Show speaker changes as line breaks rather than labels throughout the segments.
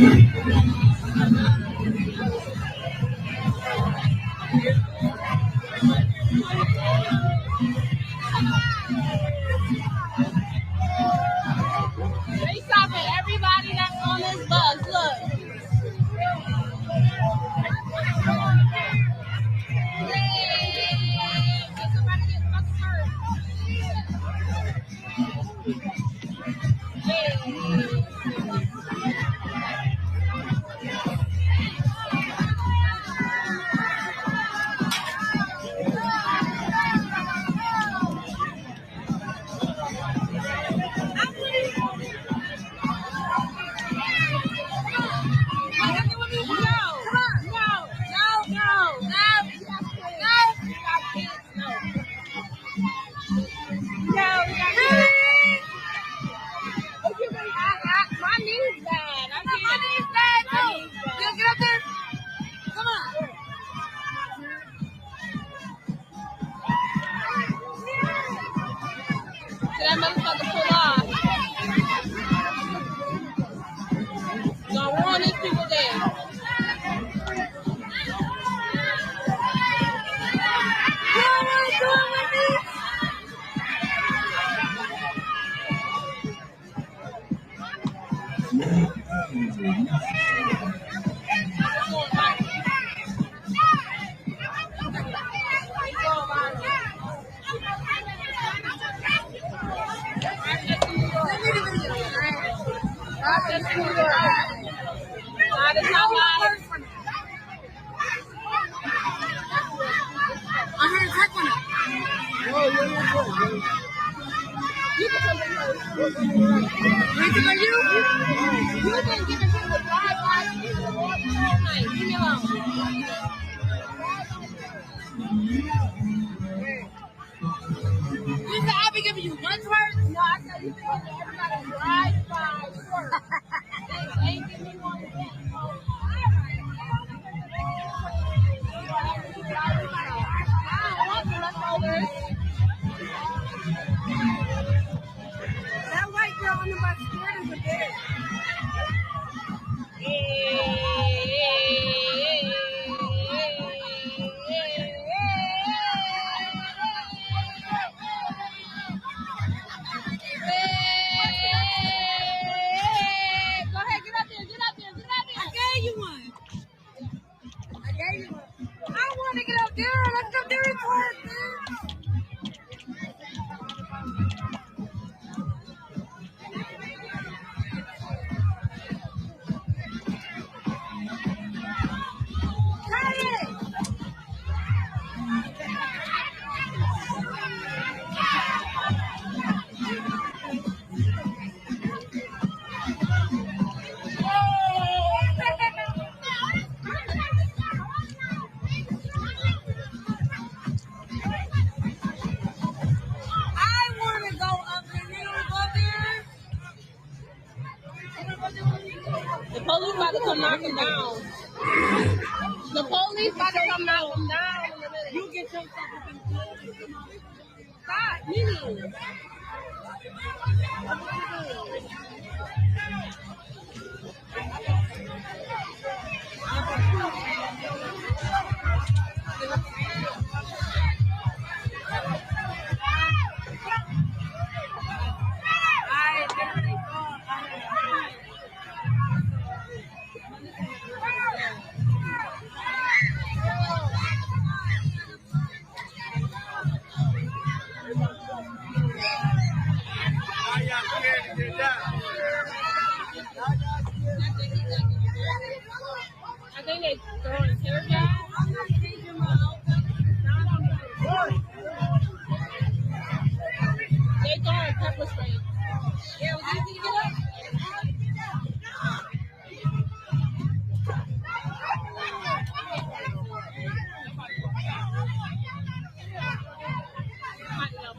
They stopping everybody that's on this bus. Look. That motherfucker pull off. Gonna ruin these people there.
That white girl on the bus scared is a bitch.
Go ahead, get up there.
I gave you one. I want to get up there. Let's up there and park, man.
The police about to come knock him down. The police about to come knock him down.
You get your stuff up in
Stop, Mimi. I think they throwing tear gas. They throwing pepper spray. Yeah, was easy to get up.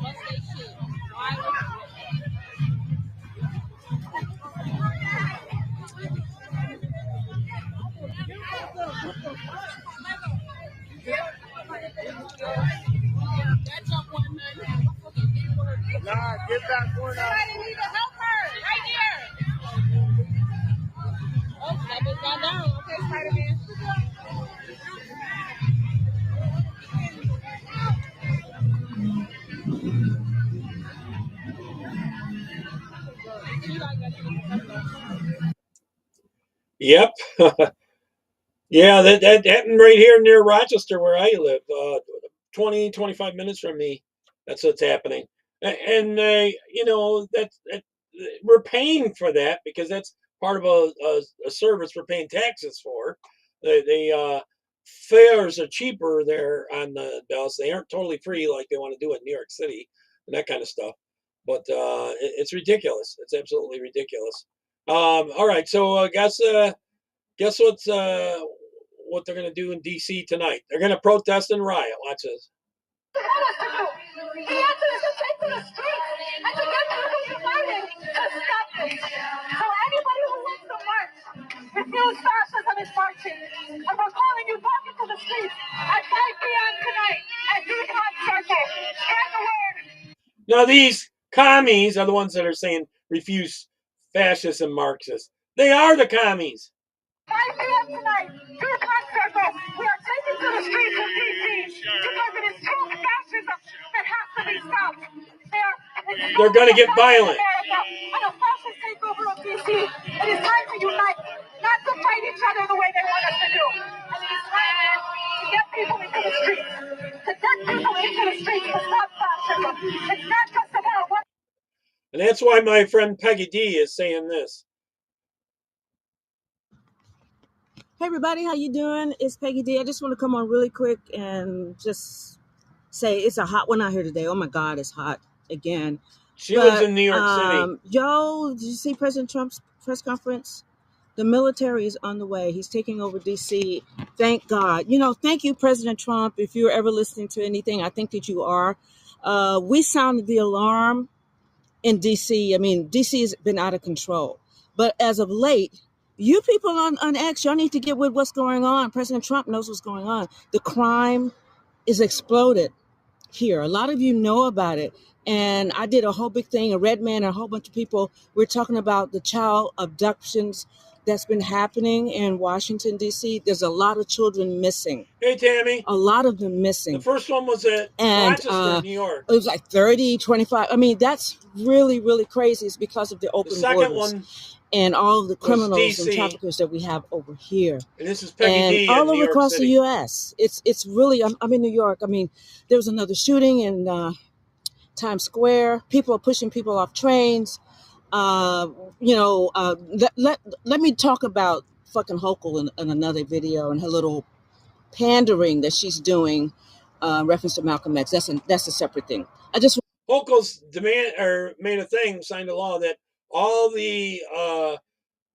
Bust they shit. Why would
Nah, get that one out.
somebody need to help her right here. Oh, that got down. Okay, Spider-Man.
Yep. Yeah, that happened right here near Rochester where I live. 20, 25 minutes from me. That's what's happening. And that we're paying for that because that's part of a service we're paying taxes for. The fares are cheaper there on the bus. They aren't totally free like they want to do in New York City and that kind of stuff. But it's ridiculous. It's absolutely ridiculous. All right, so guess what's what they're going to do in D.C. tonight? They're going to protest and riot. Watch this.
He asked us to take to the streets and to get people united to stop this. So anybody who wants to march, refuse fascism is marching. And we're calling you back into the streets at 5 p.m. tonight at Newsroom Circle. Spread the word.
Now these commies are the ones that are saying refuse fascists and Marxists. They are the commies.
5 p.m. tonight, Newsroom Circle. We are taking to the streets of D.C. because it is true fascism that has to be stopped.
They're going to get violent.
And a fascist takeover of D.C. It is time to unite, not to fight each other the way they want us to do. And it is time to get people into the streets, to get people into the streets to stop fascism. It's not just about what.
And that's why my friend Peggy D is saying this.
Hey everybody, how you doing? It's Peggy D. I just want to come on really quick and just say it's a hot one out here today. Oh my God, it's hot again.
She lives in New York City.
Yo, did you see President Trump's press conference? The military is on the way. He's taking over D.C. Thank God. Thank you, President Trump. If you're ever listening to anything, I think that you are. We sounded the alarm in D.C. I mean, D.C. has been out of control. But as of late, you people on X, y'all need to get with what's going on. President Trump knows what's going on. The crime is exploded here. A lot of you know about it. And I did a whole big thing, a red man, and a whole bunch of people. We're talking about the child abductions that's been happening in Washington, D.C. There's a lot of children missing.
Hey, Tammy.
A lot of them missing.
The first one was at Rochester, New York.
It was like 30, 25. I mean, that's really, really crazy. It's because of the open borders.
The second one
and all of the criminals and traffickers that we have over here.
And this is Peggy D
all
over
across
City.
the U.S. It's really, I'm in New York. I mean, there was another shooting in Times Square. People are pushing people off trains. Let me talk about fucking Hochul in another video and her little pandering that she's doing reference to Malcolm X. That's a separate thing.
Hochul's made a thing, signed a law that all the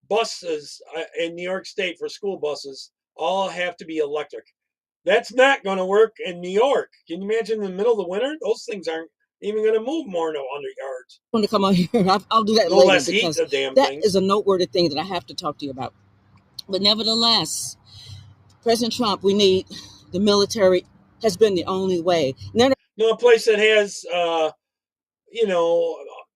buses in New York State for school buses all have to be electric. That's not going to work in New York. Can you imagine in the middle of the winter? Those things aren't even going to move more than 100 yards.
I'm going to come on here. I'll do that
no
later
less
because
heat, the damn
that
things.
is a noteworthy thing that I have to talk to you about. But nevertheless, President Trump, we need the military has been the only way.
A place that has,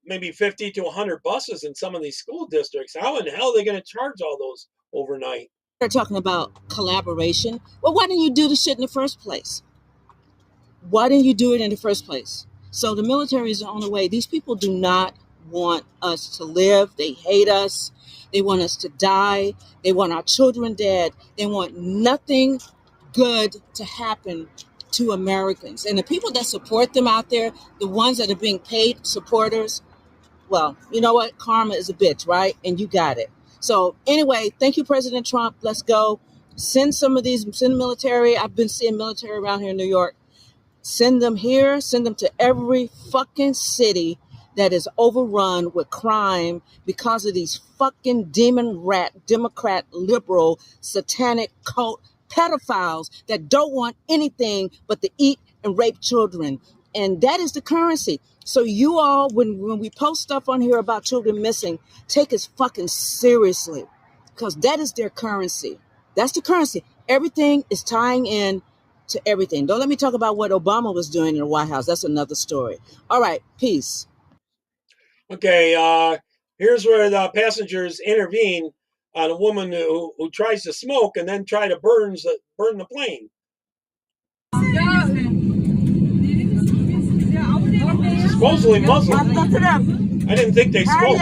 maybe 50 to 100 buses in some of these school districts. How in the hell are they going to charge all those overnight?
They're talking about collaboration. Well, why didn't you do the shit in the first place? Why didn't you do it in the first place? So the military is the only way. These people do not want us to live. They hate us. They want us to die. They want our children dead. They want nothing good to happen to Americans. And the people that support them out there, the ones that are being paid supporters, well, you know what? Karma is a bitch, right? And you got it. So anyway, thank you, President Trump. Let's go. Send military. I've been seeing military around here in New York. Send them here. Send them to every fucking city that is overrun with crime because of these fucking demon rat, Democrat, liberal, satanic cult pedophiles that don't want anything but to eat and rape children. And that is the currency. So you all, when we post stuff on here about children missing, take us fucking seriously because that is their currency. That's the currency. Everything is tying in to everything. Don't let me talk about what Obama was doing in the White House. That's another story. All right. Peace.
Okay. Here's where the passengers intervene on a woman who tries to smoke and then try to burn the plane. Supposedly Muslim. I didn't think they smoked.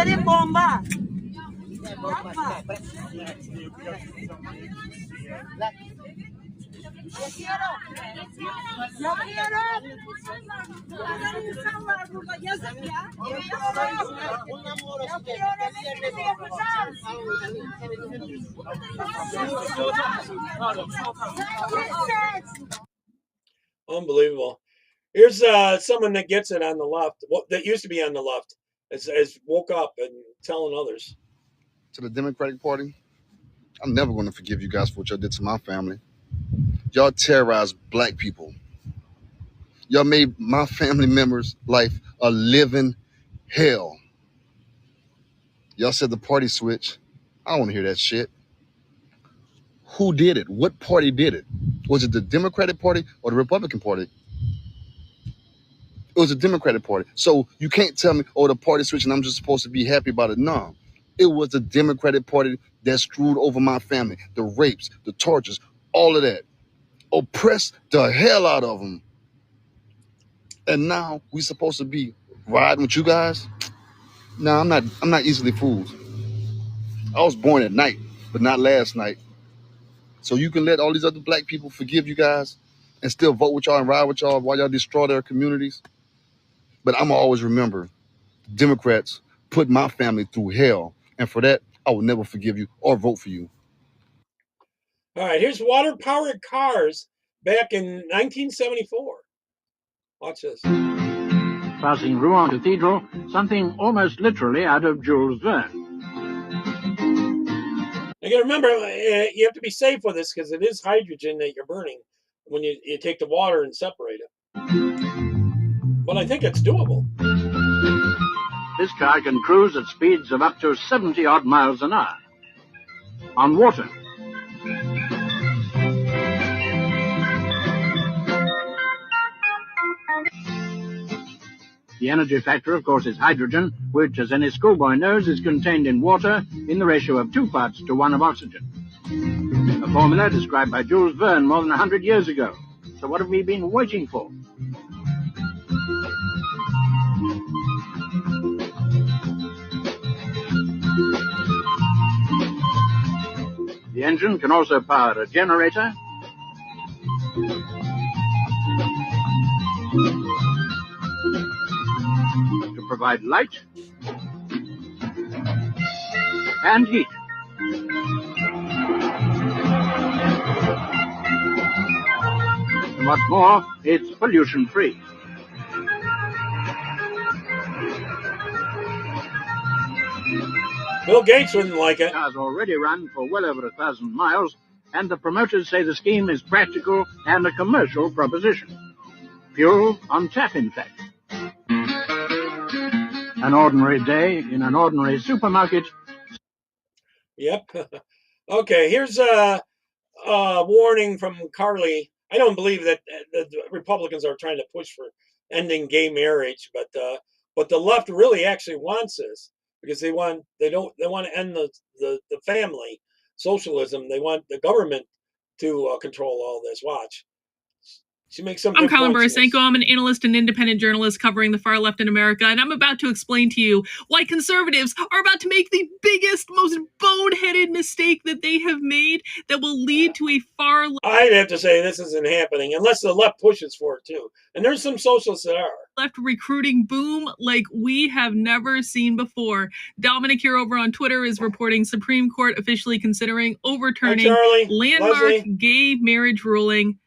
Unbelievable. Here's someone that gets it on the left, that used to be on the left, has woke up and telling others.
To the Democratic Party, I'm never going to forgive you guys for what y'all did to my family. Y'all terrorized black people. Y'all made my family members' life a living hell. Y'all said the party switch. I don't want to hear that shit. Who did it? What party did it? Was it the Democratic Party or the Republican Party? It was the Democratic Party. So you can't tell me, oh, the party switch and I'm just supposed to be happy about it. No. It was the Democratic Party that screwed over my family. The rapes, the tortures, all of that. Oppressed the hell out of them. And now we supposed to be riding with you guys? No, I'm not easily fooled. I was born at night, but not last night. So you can let all these other black people forgive you guys and still vote with y'all and ride with y'all while y'all destroy their communities. But I'm always remember, Democrats put my family through hell. And for that, I will never forgive you or vote for you.
All right, here's water-powered cars back in 1974. Watch this.
Passing Rouen Cathedral, something almost literally out of Jules Verne.
You got to remember, you have to be safe with this because it is hydrogen that you're burning when you take the water and separate it. But I think it's doable.
This car can cruise at speeds of up to 70-odd miles an hour on water. The energy factor, of course, is hydrogen, which, as any schoolboy knows, is contained in water in the ratio of 2 parts to 1 of oxygen. A formula described by Jules Verne more than 100 years ago. So what have we been waiting for? The engine can also power a generator, to provide light and heat. And what's more, it's pollution-free.
Bill Gates wouldn't like it.
Cars already run for well over 1,000 miles, and the promoters say the scheme is practical and a commercial proposition. Fuel on tap, in fact. An ordinary day in an ordinary supermarket.
Yep. Okay, here's a warning from Carly. I don't believe that the Republicans are trying to push for ending gay marriage, but the left really actually wants this because they want to end the family socialism. They want the government to control all this. Watch. She makes some.
I'm Colin Borisenko. I'm an analyst and independent journalist covering the far left in America, and I'm about to explain to you why conservatives are about to make the biggest, most boneheaded mistake that they have made that will lead to a far left.
I'd have to say this isn't happening unless the left pushes for it too. And there's some socialists that are.
Left recruiting boom like we have never seen before. Dominic here over on Twitter is reporting Supreme Court officially considering overturning landmark gay marriage ruling.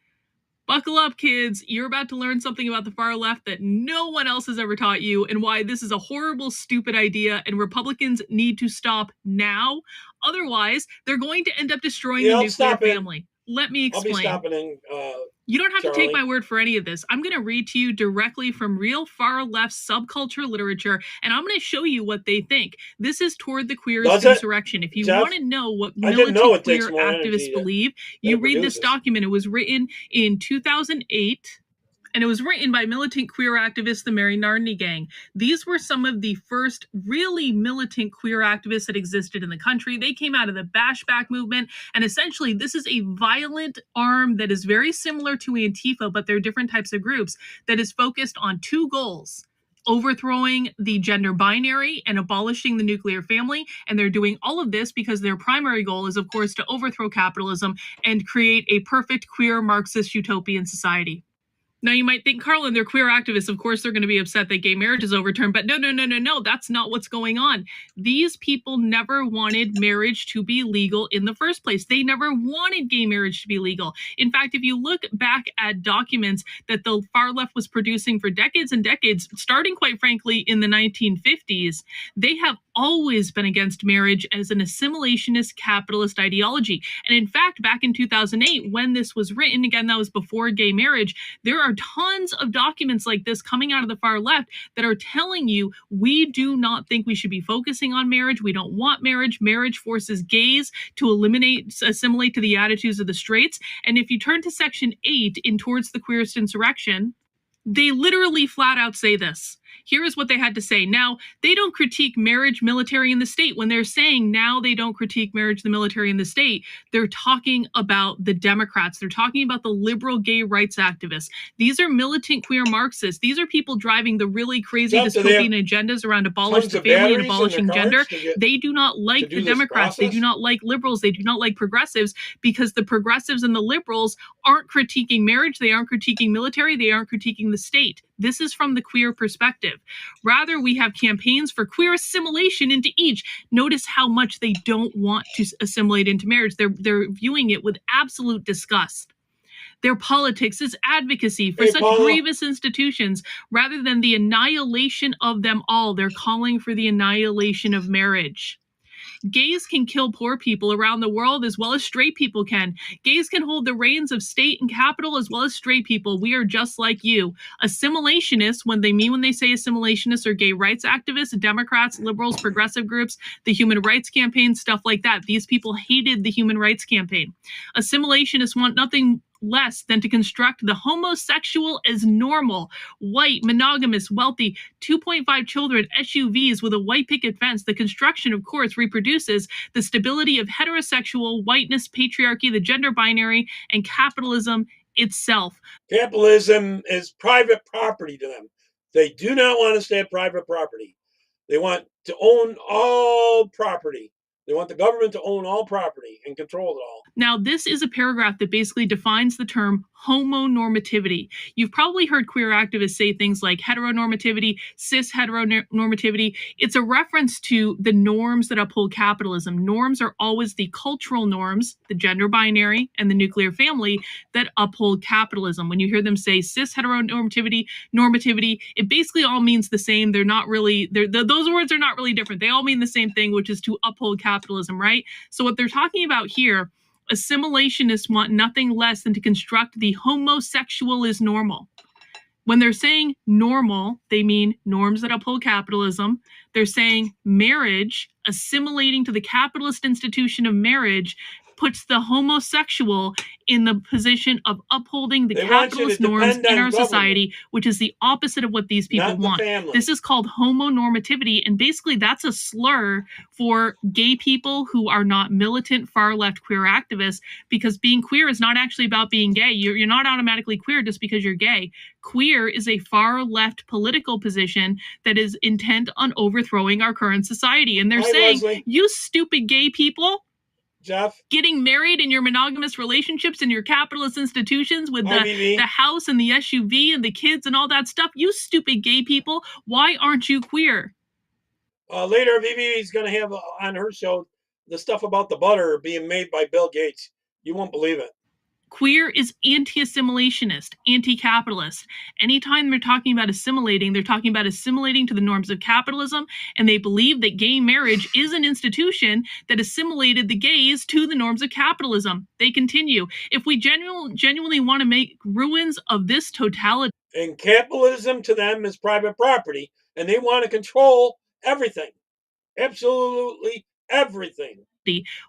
Buckle up, kids. You're about to learn something about the far left that no one else has ever taught you and why this is a horrible, stupid idea and Republicans need to stop now. Otherwise, they're going to end up destroying the nuclear family. Let me explain.
I'll be stopping in,
you don't have
Charlie.
to take my word for any of this. I'm going to read to you directly from real far left subculture literature, and I'm going to show you what they think. This is Toward the Queerest Insurrection. If you want to know what militant queer activists believe, you read this document. It was written in 2008. and it was written by militant queer activists, the Mary Nardini Gang. These were some of the first really militant queer activists that existed in the country. They came out of the bashback movement, and essentially this is a violent arm that is very similar to Antifa, but they're different types of groups, that is focused on two goals: overthrowing the gender binary and abolishing the nuclear family. And they're doing all of this because their primary goal is, of course, to overthrow capitalism and create a perfect queer Marxist utopian society. Now, you might think, Carlin, they're queer activists. Of course, they're going to be upset that gay marriage is overturned. But no, that's not what's going on. These people never wanted marriage to be legal in the first place. They never wanted gay marriage to be legal. In fact, if you look back at documents that the far left was producing for decades and decades, starting, quite frankly, in the 1950s, they have always been against marriage as an assimilationist capitalist ideology. And in fact, back in 2008, when this was written, again, that was before gay marriage, there are tons of documents like this coming out of the far left that are telling you, we do not think we should be focusing on marriage. We don't want marriage. Marriage forces gays to assimilate to the attitudes of the straights. And if you turn to section 8 in Towards the Queerest Insurrection, they literally flat out say this. Here is what they had to say. Now, they don't critique marriage, military, and the state. When they're saying now they don't critique marriage, the military, and the state, they're talking about the Democrats. They're talking about the liberal gay rights activists. These are militant queer Marxists. These are people driving the really crazy dystopian agendas around abolish the family and abolishing gender. They do not like the Democrats. They do not like liberals. They do not like progressives, because the progressives and the liberals aren't critiquing marriage. They aren't critiquing military. They aren't critiquing the state. This is from the queer perspective. Rather, we have campaigns for queer assimilation into each. Notice how much they don't want to assimilate into marriage. They're viewing it with absolute disgust. Their politics is advocacy for such grievous institutions. Rather than the annihilation of them all, they're calling for the annihilation of marriage. Gays can kill poor people around the world as well as straight people can. Gays can hold the reins of state and capital as well as straight people. We are just like you. Assimilationists, when they say assimilationists, are gay rights activists, Democrats, liberals, progressive groups, the Human Rights Campaign, stuff like that. These people hated the Human Rights Campaign. Assimilationists want nothing less than to construct the homosexual as normal, white, monogamous, wealthy, 2.5 children, SUVs with a white picket fence. The construction, of course, reproduces the stability of heterosexual, whiteness, patriarchy, the gender binary, and capitalism itself.
Capitalism is private property to them. They do not want us to have private property. They want to own all property. They want the government to own all property and control it all.
Now, this is a paragraph that basically defines the term homonormativity. You've probably heard queer activists say things like heteronormativity, cis heteronormativity. It's a reference to the norms that uphold capitalism. Norms are always the cultural norms, the gender binary, and the nuclear family that uphold capitalism. When you hear them say cis heteronormativity, normativity, it basically all means the same. They're not really, those words are not really different. They all mean the same thing, which is to uphold capitalism, right? So what they're talking about here, assimilationists want nothing less than to construct the homosexual as normal. When they're saying normal, they mean norms that uphold capitalism. They're saying marriage, assimilating to the capitalist institution of marriage, puts the homosexual in the position of upholding the capitalist norms in our society, which is the opposite of what these people want. This is called homonormativity, and basically that's a slur for gay people who are not militant far-left queer activists, because being queer is not actually about being gay. You're not automatically queer just because you're gay. Queer is a far-left political position that is intent on overthrowing our current society. And they're saying, Leslie, you stupid gay people,
Jeff,
getting married in your monogamous relationships in your capitalist institutions with the house and the SUV and the kids and all that stuff. You stupid gay people. Why aren't you queer?
Later, Vivi's going to have on her show the stuff about the butter being made by Bill Gates. You won't believe it.
Queer is anti-assimilationist, anti-capitalist. Anytime they're talking about assimilating, they're talking about assimilating to the norms of capitalism, and they believe that gay marriage is an institution that assimilated the gays to the norms of capitalism. They continue, if we genuinely want to make ruins of this totality.
And capitalism to them is private property, and they want to control everything. Absolutely everything.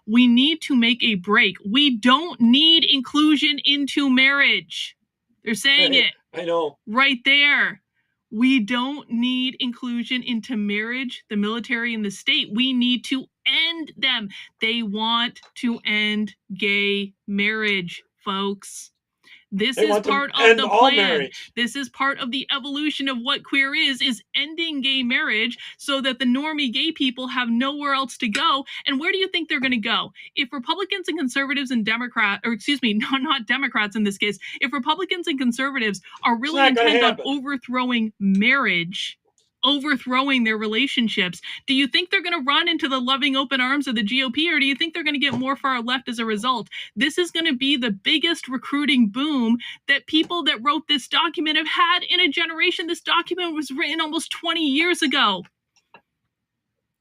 We need to make a break. We don't need inclusion into marriage. They're saying it.
I know.
Right there. We don't need inclusion into marriage, the military, and the state. We need to end them. They want to end gay marriage, folks. This is part of the plan. This is part of the evolution of what queer is ending gay marriage so that the normie gay people have nowhere else to go. And where do you think they're going to go? If Republicans and conservatives and Democrats, or excuse me, not Democrats in this case, if Republicans and conservatives are really intent on overthrowing marriage, overthrowing their relationships, do you think they're going to run into the loving open arms of the GOP, or do you think they're going to get more far left as a result? This is going to be the biggest recruiting boom that people that wrote this document have had in a generation. This document was written almost 20 years ago.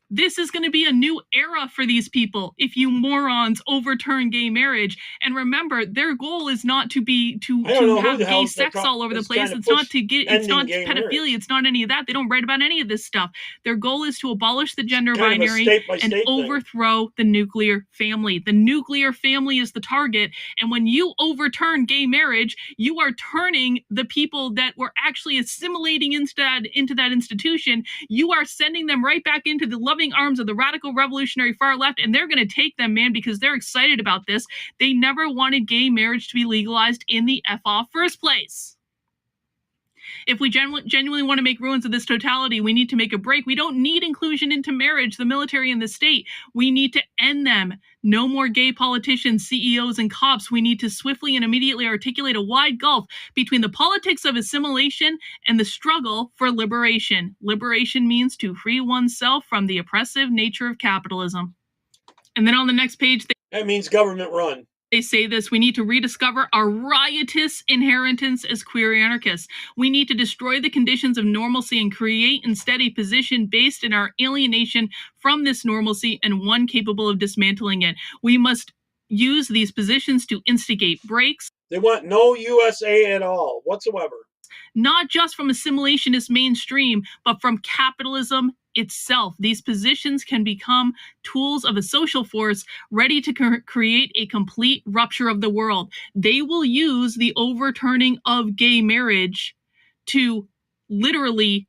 This is going to be a new era for these people if you morons overturn gay marriage. And remember, their goal is not to have gay sex all over the place. It's not pedophilia. It's not any of that. They don't write about any of this stuff. Their goal is to abolish the gender binary and overthrow the nuclear family. The nuclear family is the target. And when you overturn gay marriage, you are turning the people that were actually assimilating into that institution. You are sending them right back into the loving arms of the radical revolutionary far left, and they're going to take them, man, because they're excited about this. They never wanted gay marriage to be legalized in the first place. If we genuinely want to make ruins of this totality, we need to make a break. We don't need inclusion into marriage, the military, and the state. We need to end them. No more gay politicians, CEOs, and cops. We need to swiftly and immediately articulate a wide gulf between the politics of assimilation and the struggle for liberation. Liberation means to free oneself from the oppressive nature of capitalism. And then on the next page,
that means government run.
They say this: we need to rediscover our riotous inheritance as queer anarchists. We need to destroy the conditions of normalcy and create instead a position based in our alienation from this normalcy and one capable of dismantling it. We must use these positions to instigate breaks.
They want no USA at all whatsoever.
Not just from assimilationist mainstream, but from capitalism itself. These positions can become tools of a social force ready to create a complete rupture of the world. They will use the overturning of gay marriage to literally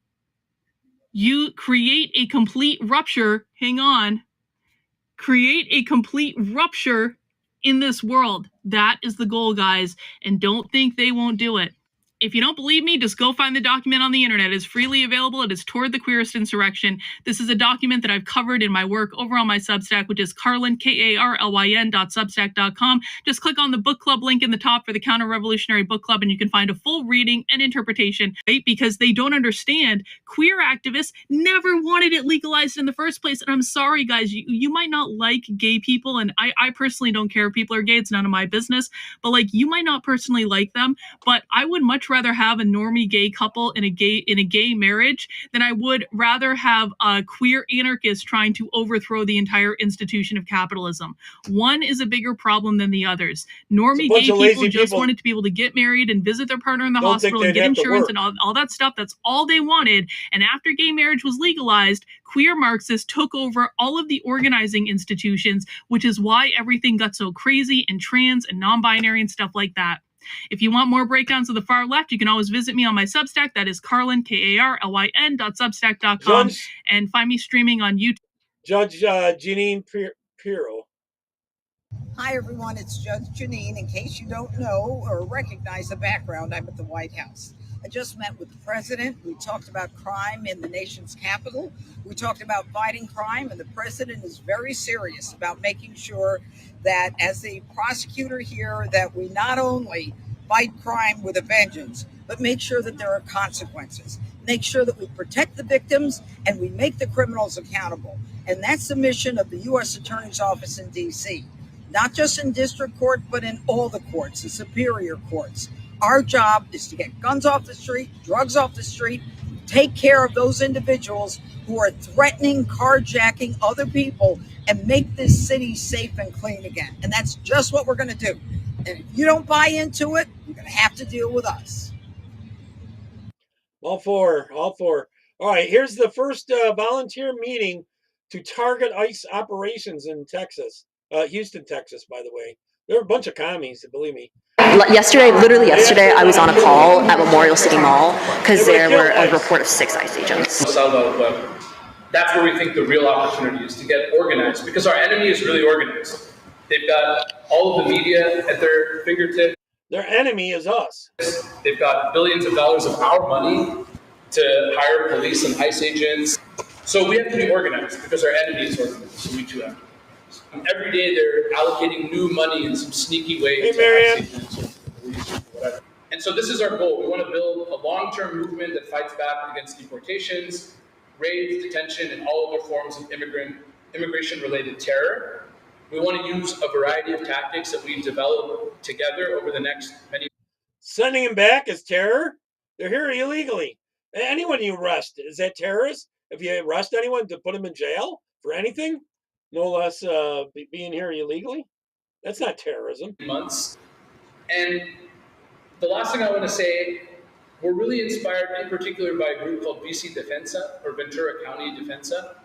create a complete rupture. Create a complete rupture in this world. That is the goal, guys. And don't think they won't do it. If you don't believe me, just go find the document on the internet. It is freely available. It is Toward the Queerest Insurrection. This is a document that I've covered in my work over on my Substack, which is Carlyn, KARLYN.substack.com. Just click on the book club link in the top for the Counter-Revolutionary Book Club, and you can find a full reading and interpretation, right? Because they don't understand. Queer activists never wanted it legalized in the first place. And I'm sorry, guys, you might not like gay people, and I personally don't care if people are gay. It's none of my business. But like, you might not personally like them, but I would much rather have a normie gay couple in a gay marriage than I would rather have a queer anarchist trying to overthrow the entire institution of capitalism. One is a bigger problem than the others. Normie gay people just wanted to be able to get married and visit their partner in the hospital and get insurance and all that stuff. That's all they wanted. And after gay marriage was legalized, queer Marxists took over all of the organizing institutions, which is why everything got so crazy and trans and non-binary and stuff like that. If you want more breakdowns of the far left, you can always visit me on my Substack. That is Carlyn, KARLYN.substack.com, and find me streaming on YouTube.
Judge Janine Pirro.
Hi, everyone. It's Judge Janine. In case you don't know or recognize the background, I'm at the White House. I just met with the president. We talked about crime in the nation's capital. We talked about fighting crime, and the president is very serious about making sure that as the prosecutor here, that we not only fight crime with a vengeance, but make sure that there are consequences. Make sure that we protect the victims and we make the criminals accountable. And that's the mission of the U.S. Attorney's Office in D.C., not just in district court, but in all the courts, the superior courts. Our job is to get guns off the street, drugs off the street, take care of those individuals who are threatening, carjacking other people, and make this city safe and clean again. And that's just what we're going to do. And if you don't buy into it, you're going to have to deal with us.
All four. All right, here's the first volunteer meeting to target ICE operations in Texas. Houston, Texas, by the way. There are a bunch of commies, believe me.
Literally yesterday, I was on a call at Memorial City Mall because there were a report of 6 ICE agents.
That's where we think the real opportunity is, to get organized, because our enemy is really organized. They've got all of the media at their fingertips.
Their enemy is us.
They've got billions of dollars of our money to hire police and ICE agents. So we have to be organized because our enemy is organized, so we too have to be organized. Every day they're allocating new money in some sneaky way to ICE agents or police or whatever. And so this is our goal. We want to build a long-term movement that fights back against deportations, raids, detention, and all other forms of immigration-related terror. We want to use a variety of tactics that we've developed together over the next many.
Sending them back is terror? They're here illegally. Anyone you arrest, is that terrorist? If you arrest anyone to put them in jail for anything, no less being here illegally, that's not terrorism.
Months. And the last thing I want to say, we're really inspired in particular by a group called VC Defensa, or Ventura County Defensa.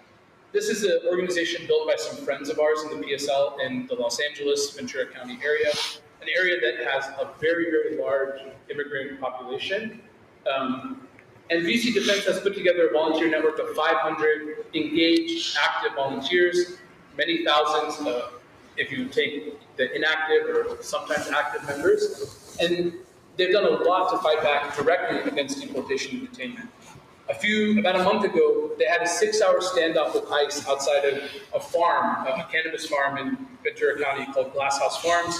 This is an organization built by some friends of ours in the PSL in the Los Angeles, Ventura County area, an area that has a very, very large immigrant population. And VC Defense has put together a volunteer network of 500 engaged, active volunteers, many thousands if you take the inactive or sometimes active members. And they've done a lot to fight back directly against deportation and detainment. About a month ago, they had a 6-hour standoff with ICE outside of a farm, a cannabis farm in Ventura County called Glass House Farms,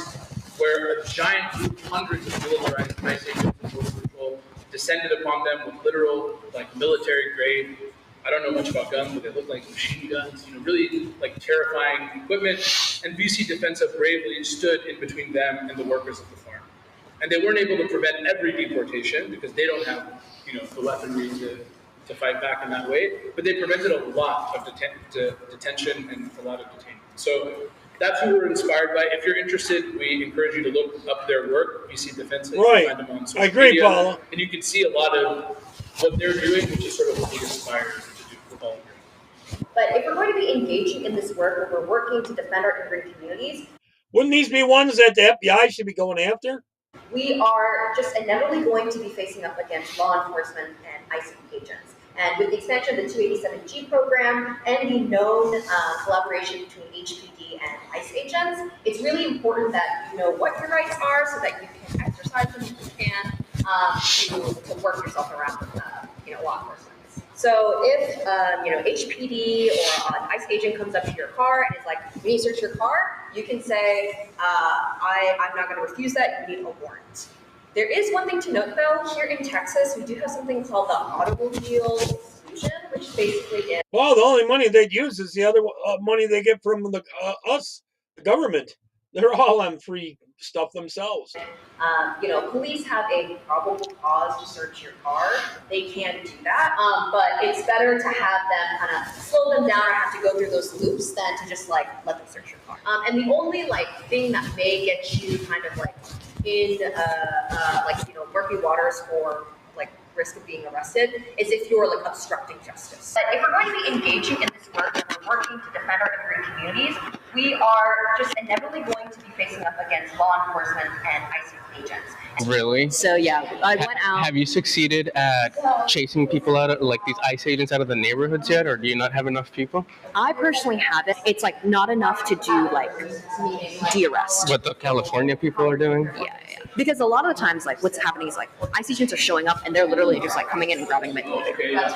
where a giant group, hundreds of militarized ICE agents and Border Patrol descended upon them with literal, military grade. I don't know much about guns, but they look like machine guns, really terrifying equipment. And VC Defensa bravely stood in between them and the workers of the farm. And they weren't able to prevent every deportation because they don't have, the weaponry to fight back in that way. But they prevented a lot of detention and a lot of detainment. So that's who we're inspired by. If you're interested, we encourage you to look up their work, VC Defensa.
Right.
Find them on social
I agree,
media,
Paula.
And you can see a lot of what they're doing, which is sort of what we aspire to do for volunteering.
But if we're going to be engaging in this work, where we're working to defend our immigrant communities,
wouldn't these be ones that the FBI should be going after?
we are just inevitably going to be facing up against law enforcement and ICE agents. And with the expansion of the 287G program and the known collaboration between HPD and ICE agents, it's really important that you know what your rights are so that you can exercise them if you can to work yourself around law enforcement. So if HPD or an ICE agent comes up to your car and is like, "We need to search your car," you can say, "I'm not going to refuse that. You need a warrant." There is one thing to note, though. Here in Texas, we do have something called the automobile exclusion, which basically is...
Well, the only money they'd use is the other money they get from us, the government. They're all on free stuff themselves.
Police have a probable cause to search your car. They can do that, but it's better to have them kind of slow them down or have to go through those loops than to just let them search your car. And the only thing that may get you kind of in murky waters or risk of being arrested is if you're obstructing justice. But if we're going to be engaging in this work and we're working to defend our immigrant communities, we are just inevitably going to be facing up against law enforcement and ICE agents.
Really?
So yeah, I went out.
Have you succeeded at chasing people out of these ICE agents out of the neighborhoods yet, or do you not have enough people?
I personally haven't. It's not enough to do de-arrest.
What the California people are doing?
Yeah. Because a lot of the times, what's happening is ICE agents are showing up and they're literally just coming in and grabbing them.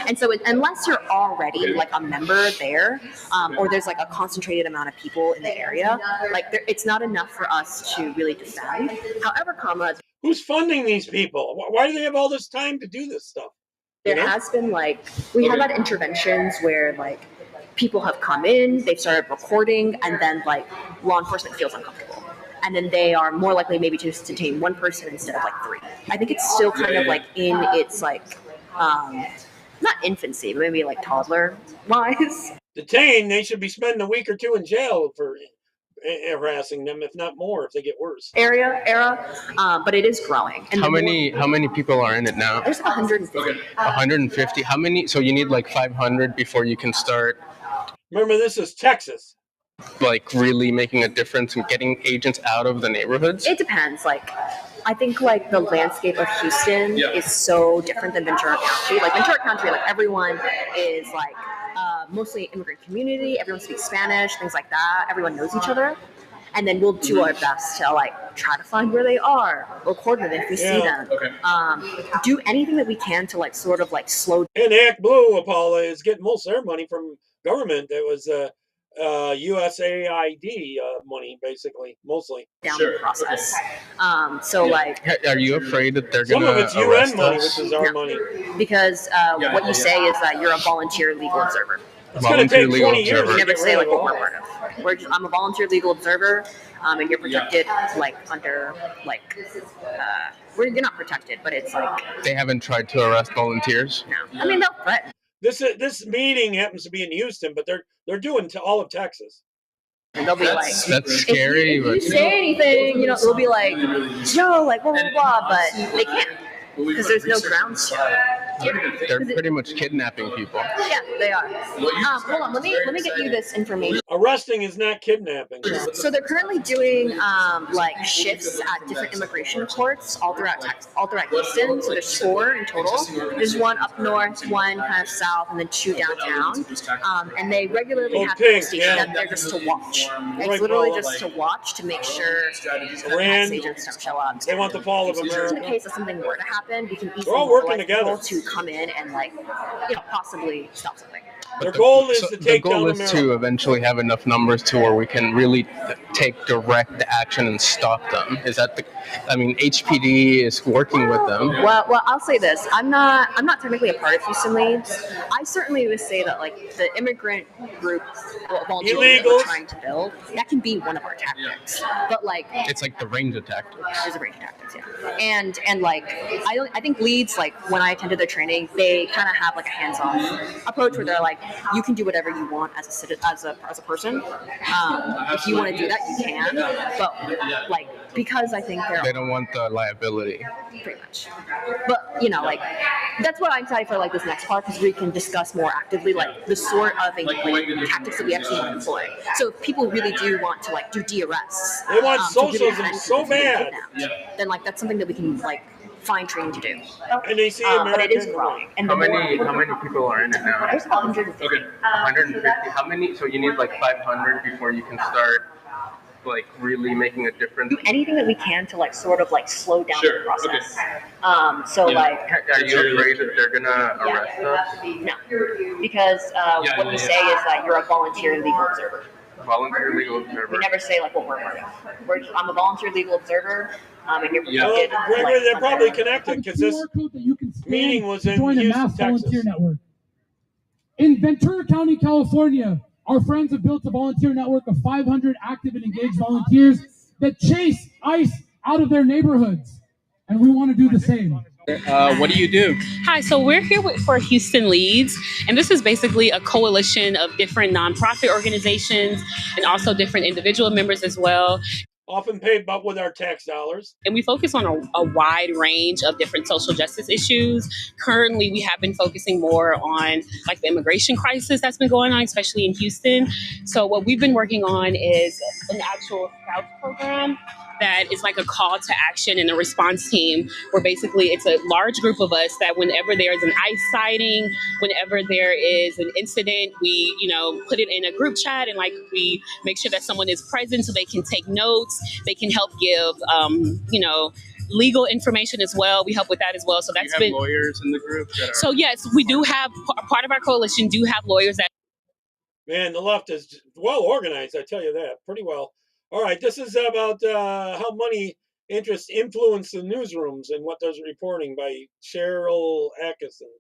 And so unless you're already a member there, or there's a concentrated amount of people in the area, it's not enough for us to really defend. However,
who's funding these people? Why do they have all this time to do this stuff?
There has been we have had interventions where people have come in, they've started recording, and then law enforcement feels uncomfortable. And then they are more likely maybe to detain one person instead of 3. I think it's still kind of in its not infancy, but maybe toddler wise.
Detain, they should be spending a week or two in jail for harassing them, if not more, if they get worse.
But it is growing. And
how many people are in it now?
There's 150.
150. How many? So you need 500 before you can start.
Remember, this is Texas.
Really making a difference in getting agents out of the neighborhoods?
It depends. I think like the landscape of Houston is so different than Ventura County. Like Ventura County, like everyone is like mostly immigrant community. Everyone speaks Spanish, things like that. Everyone knows each other. And then we'll do our best to like try to find where they are, record them if we see them. Do anything that we can to like sort of like slow.
And Act Blue, Paula, is getting most of their money from government. It was USAID money, basically, mostly.
Down the process. So like,
are you afraid that they're
some
gonna
of it's
arrest
UN money,
us?
which is our money?
Because what you say is that you're a volunteer legal observer.
It's going to take 20 years.
You never say like what we're part of. I'm a volunteer legal observer, and you're protected like under like you're not protected, but it's like
they haven't tried to arrest volunteers.
No, I mean they'll threaten.
This meeting happens to be in Houston, but they're doing to all of Texas.
And they'll be like,
that's scary.
If you say anything, you know, they'll be like, Joe, like blah blah blah, but they can't because there's no grounds to.
They're pretty much kidnapping people.
Yeah, they are. Hold on, let me get you this information.
Arresting is not kidnapping.
So they're currently doing like shifts at different immigration courts all throughout Houston. So there's 4 in total. There's 1 up north, 1 kind of south, and then 2 downtown. And they regularly have people stationed up there just to watch. It's literally just to watch to make sure ICE agents don't show up.
They want the fall of America.
Just in case if something were to happen, we can easily
all working together
to come in and like possibly stop something.
Their goal is to take down
America. The goal is to eventually have enough numbers to where we can really take direct action and stop them. Is that HPD is working with them.
Well, I'll say this: I'm not technically a part of Houston Leads. I certainly would say that like the immigrant group volunteers that we're trying to build, that can be one of our tactics. But like
it's like the range of tactics.
There's a range of tactics, yeah. And like I think Leads, like when I attended their training, they kind of have like a hands-off approach where they're like, you can do whatever you want as a person. If you want to do that, you can. But like because I think
they don't want the liability.
Pretty much. But like that's what I'm excited for like this next part because we can discuss more actively like the sort of tactics that we actually want to employ. So if people really do want to like do de-arrests,
they want socialism so bad.
Then like that's something that we can like find training to do.
And they see
but it is growing. And
how many people are in it now?
There's 150.
Okay, 150. How many? So you need like 500 before you can start like really making a difference.
Do anything that we can to like sort of like slow down the process.
Okay.
So like,
are you afraid that they're gonna arrest us?
No, because what we say is that you're a volunteer legal observer.
Volunteer legal observer.
We never say like what we're part of. I'm a volunteer legal observer. And you're
protected. Gregory, they're probably connected because this meeting was in Houston, Texas.
Network. In Ventura County, California, our friends have built a volunteer network of 500 active and engaged volunteers that chase ICE out of their neighborhoods. And we want to do the same.
What do you do?
Hi, so we're here for Houston Leads, and this is basically a coalition of different nonprofit organizations and also different individual members as well.
Often paid but with our tax dollars.
And we focus on a wide range of different social justice issues. Currently, we have been focusing more on like the immigration crisis that's been going on, especially in Houston. So what we've been working on is an actual Scouts program that is like a call to action and a response team where basically it's a large group of us that whenever there's an ICE sighting, whenever there is an incident, we, put it in a group chat and like we make sure that someone is present so they can take notes. They can help give, legal information as well. We help with that as well. So that's been
lawyers in the group.
So yes, we do have part of our coalition do have lawyers that.
Man, the left is well organized. I tell you that pretty well. All right, this is about how money interests influence the newsrooms and what there's reporting by Cheryl Attkisson.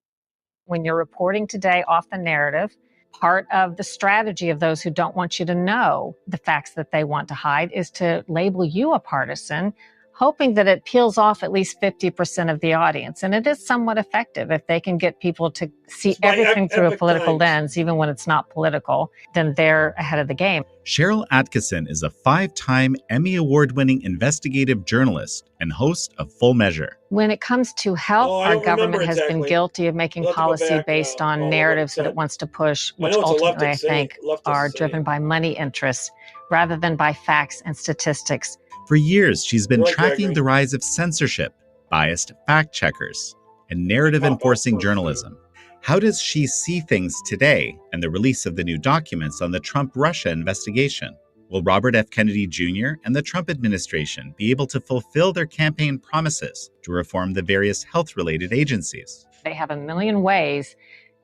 When you're reporting today off the narrative, part of the strategy of those who don't want you to know the facts that they want to hide is to label you a partisan, hoping that it peels off at least 50% of the audience. And it is somewhat effective if they can get people to see everything through a political lens, even when it's not political, then they're ahead of the game.
Cheryl Attkisson is a 5-time Emmy Award-winning investigative journalist and host of Full Measure.
When it comes to health, our government has been guilty of making policy based on narratives that it wants to push, which ultimately I think are driven by money interests rather than by facts and statistics
For years, she's been
Right,
tracking
Gregory.
the rise of censorship, biased fact-checkers, and narrative-enforcing journalism. How does she see things today and the release of the new documents on the Trump-Russia investigation? Will Robert F. Kennedy Jr. and the Trump administration be able to fulfill their campaign promises to reform the various health-related agencies?
They have a million ways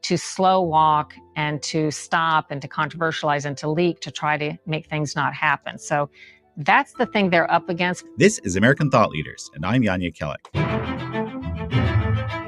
to slow walk and to stop and to controversialize and to leak to try to make things not happen. So that's the thing they're up against.
This is American Thought Leaders, and I'm Yanya Kellick.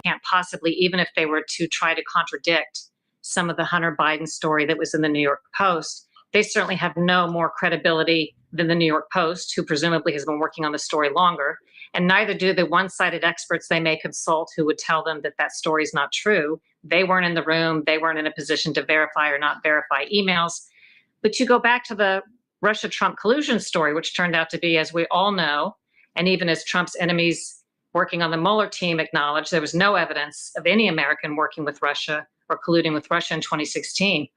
Can't possibly, even if they were to try to contradict some of the Hunter Biden story that was in the New York Post, they certainly have no more credibility than the New York Post, who presumably has been working on the story longer. And neither do the one-sided experts they may consult who would tell them that that story is not true. They weren't in the room. They weren't in a position to verify or not verify emails. But you go back to the Russia-Trump collusion story, which turned out to be, as we all know, and even as Trump's enemies working on the Mueller team acknowledged, there was no evidence of any American working with Russia or colluding with Russia in 2016.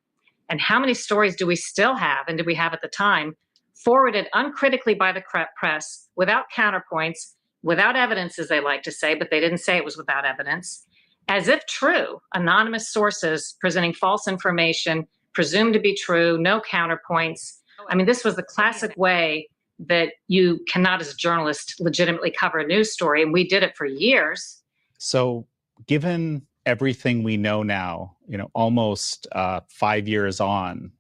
And how many stories do we still have, and did we have at the time, forwarded uncritically by the press, without counterpoints, without evidence, as they like to say, but they didn't say it was without evidence, as if true, anonymous sources presenting false information, presumed to be true, no counterpoints. I mean, this was the classic way that you cannot, as a journalist, legitimately cover a news story, and we did it for years.
So, given everything we know now, almost 5 years on,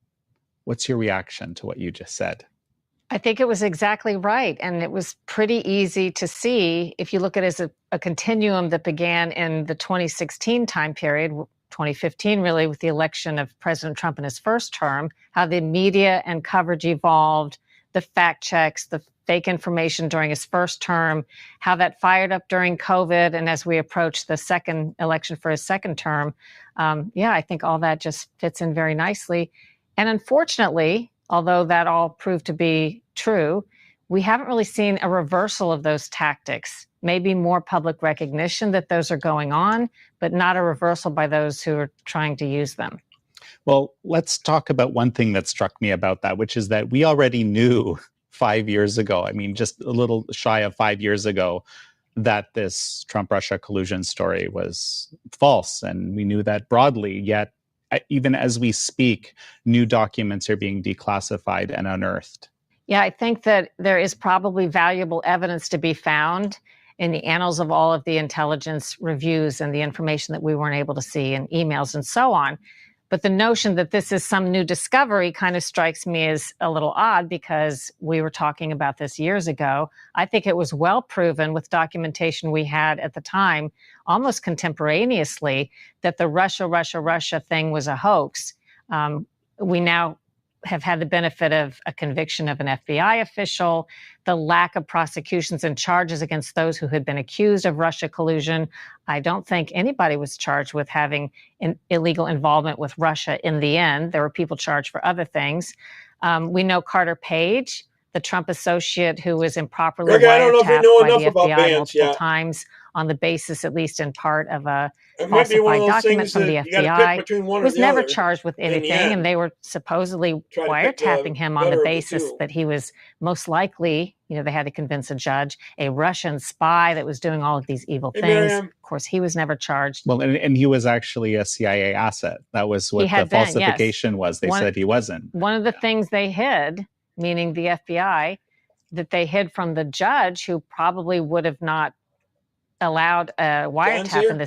what's your reaction to what you just said?
I think it was exactly right. And it was pretty easy to see if you look at it as a continuum that began in the 2016 time period, 2015, really, with the election of President Trump in his first term, how the media and coverage evolved, the fact checks, the fake information during his first term, how that fired up during COVID. And as we approach the second election for his second term, I think all that just fits in very nicely. And unfortunately, although that all proved to be true, we haven't really seen a reversal of those tactics. Maybe more public recognition that those are going on, but not a reversal by those who are trying to use them.
Well, let's talk about one thing that struck me about that, which is that we already knew 5 years ago, just a little shy of 5 years ago, that this Trump-Russia collusion story was false. And we knew that broadly, yet even as we speak, new documents are being declassified and unearthed.
Yeah, I think that there is probably valuable evidence to be found in the annals of all of the intelligence reviews and the information that we weren't able to see in emails and so on. But the notion that this is some new discovery kind of strikes me as a little odd, because we were talking about this years ago. I think it was well proven with documentation we had at the time, almost contemporaneously, that the Russia thing was a hoax. We now have had the benefit of a conviction of an FBI official, the lack of prosecutions and charges against those who had been accused of Russia collusion. I don't think anybody was charged with having an illegal involvement with Russia in the end. There were people charged for other things. We know Carter Page, the Trump associate who was improperly wiretapped by the FBI multiple times on the basis, at least in part, of a falsified document from the FBI, was never charged with anything, and they were supposedly wiretapping him on the basis that he was most likely, they had to convince a judge, a Russian spy that was doing all of these evil things. Of course, he was never charged.
Well, and he was actually a CIA asset. That was what the falsification was. They said he wasn't.
One of the things they hid, meaning the FBI, that they hid from the judge, who probably would have not allowed a wiretap in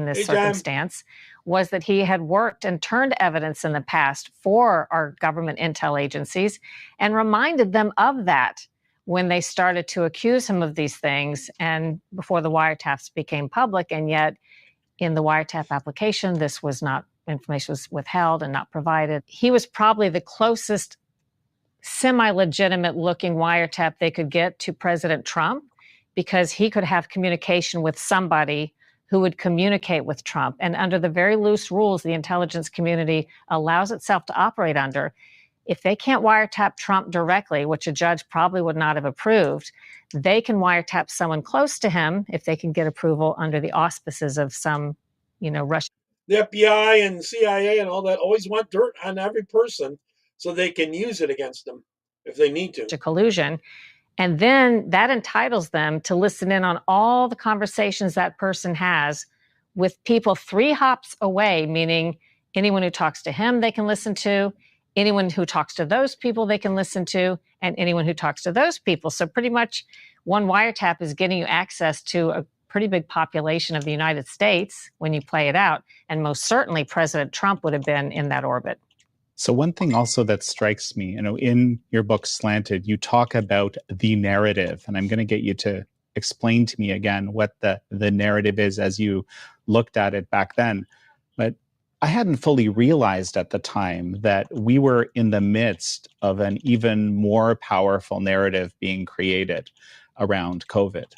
this circumstance, was that he had worked and turned evidence in the past for our government intel agencies and reminded them of that when they started to accuse him of these things and before the wiretaps became public. And yet in the wiretap application, this was not, information was withheld and not provided. He was probably the closest semi-legitimate looking wiretap they could get to President Trump, because he could have communication with somebody who would communicate with Trump. And under the very loose rules the intelligence community allows itself to operate under, if they can't wiretap Trump directly, which a judge probably would not have approved, they can wiretap someone close to him if they can get approval under the auspices of some, Russian.
The FBI and CIA and all that always want dirt on every person so they can use it against them if they need to.
Collusion. And then that entitles them to listen in on all the conversations that person has with people 3 hops away, meaning anyone who talks to him they can listen to, anyone who talks to those people they can listen to, and anyone who talks to those people. So pretty much one wiretap is getting you access to a pretty big population of the United States when you play it out. And most certainly President Trump would have been in that orbit.
So one thing also that strikes me, in your book Slanted, you talk about the narrative, and I'm going to get you to explain to me again what the narrative is as you looked at it back then. But I hadn't fully realized at the time that we were in the midst of an even more powerful narrative being created around COVID,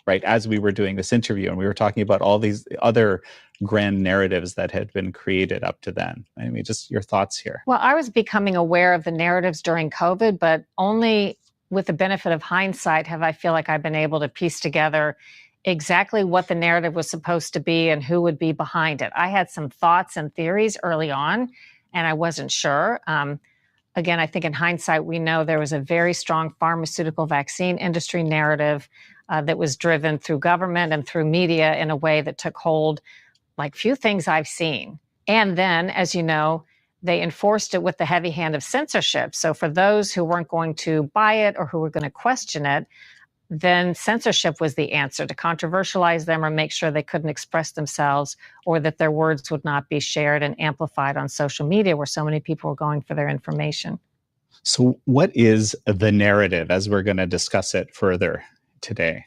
right? As we were doing this interview, and we were talking about all these other grand narratives that had been created up to then. I mean, just your thoughts here.
Well, I was becoming aware of the narratives during COVID, but only with the benefit of hindsight have I feel like I've been able to piece together exactly what the narrative was supposed to be and who would be behind it. I had some thoughts and theories early on, and I wasn't sure. Again, I think in hindsight, we know there was a very strong pharmaceutical vaccine industry narrative that was driven through government and through media in a way that took hold like few things I've seen. And then, as you know, they enforced it with the heavy hand of censorship. So for those who weren't going to buy it or who were going to question it, then censorship was the answer, to controversialize them or make sure they couldn't express themselves or that their words would not be shared and amplified on social media where so many people were going for their information.
So what is the narrative as we're going to discuss it further today?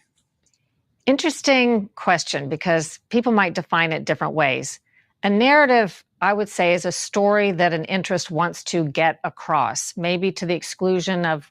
Interesting question, because people might define it different ways. A narrative, I would say, is a story that an interest wants to get across, maybe to the exclusion of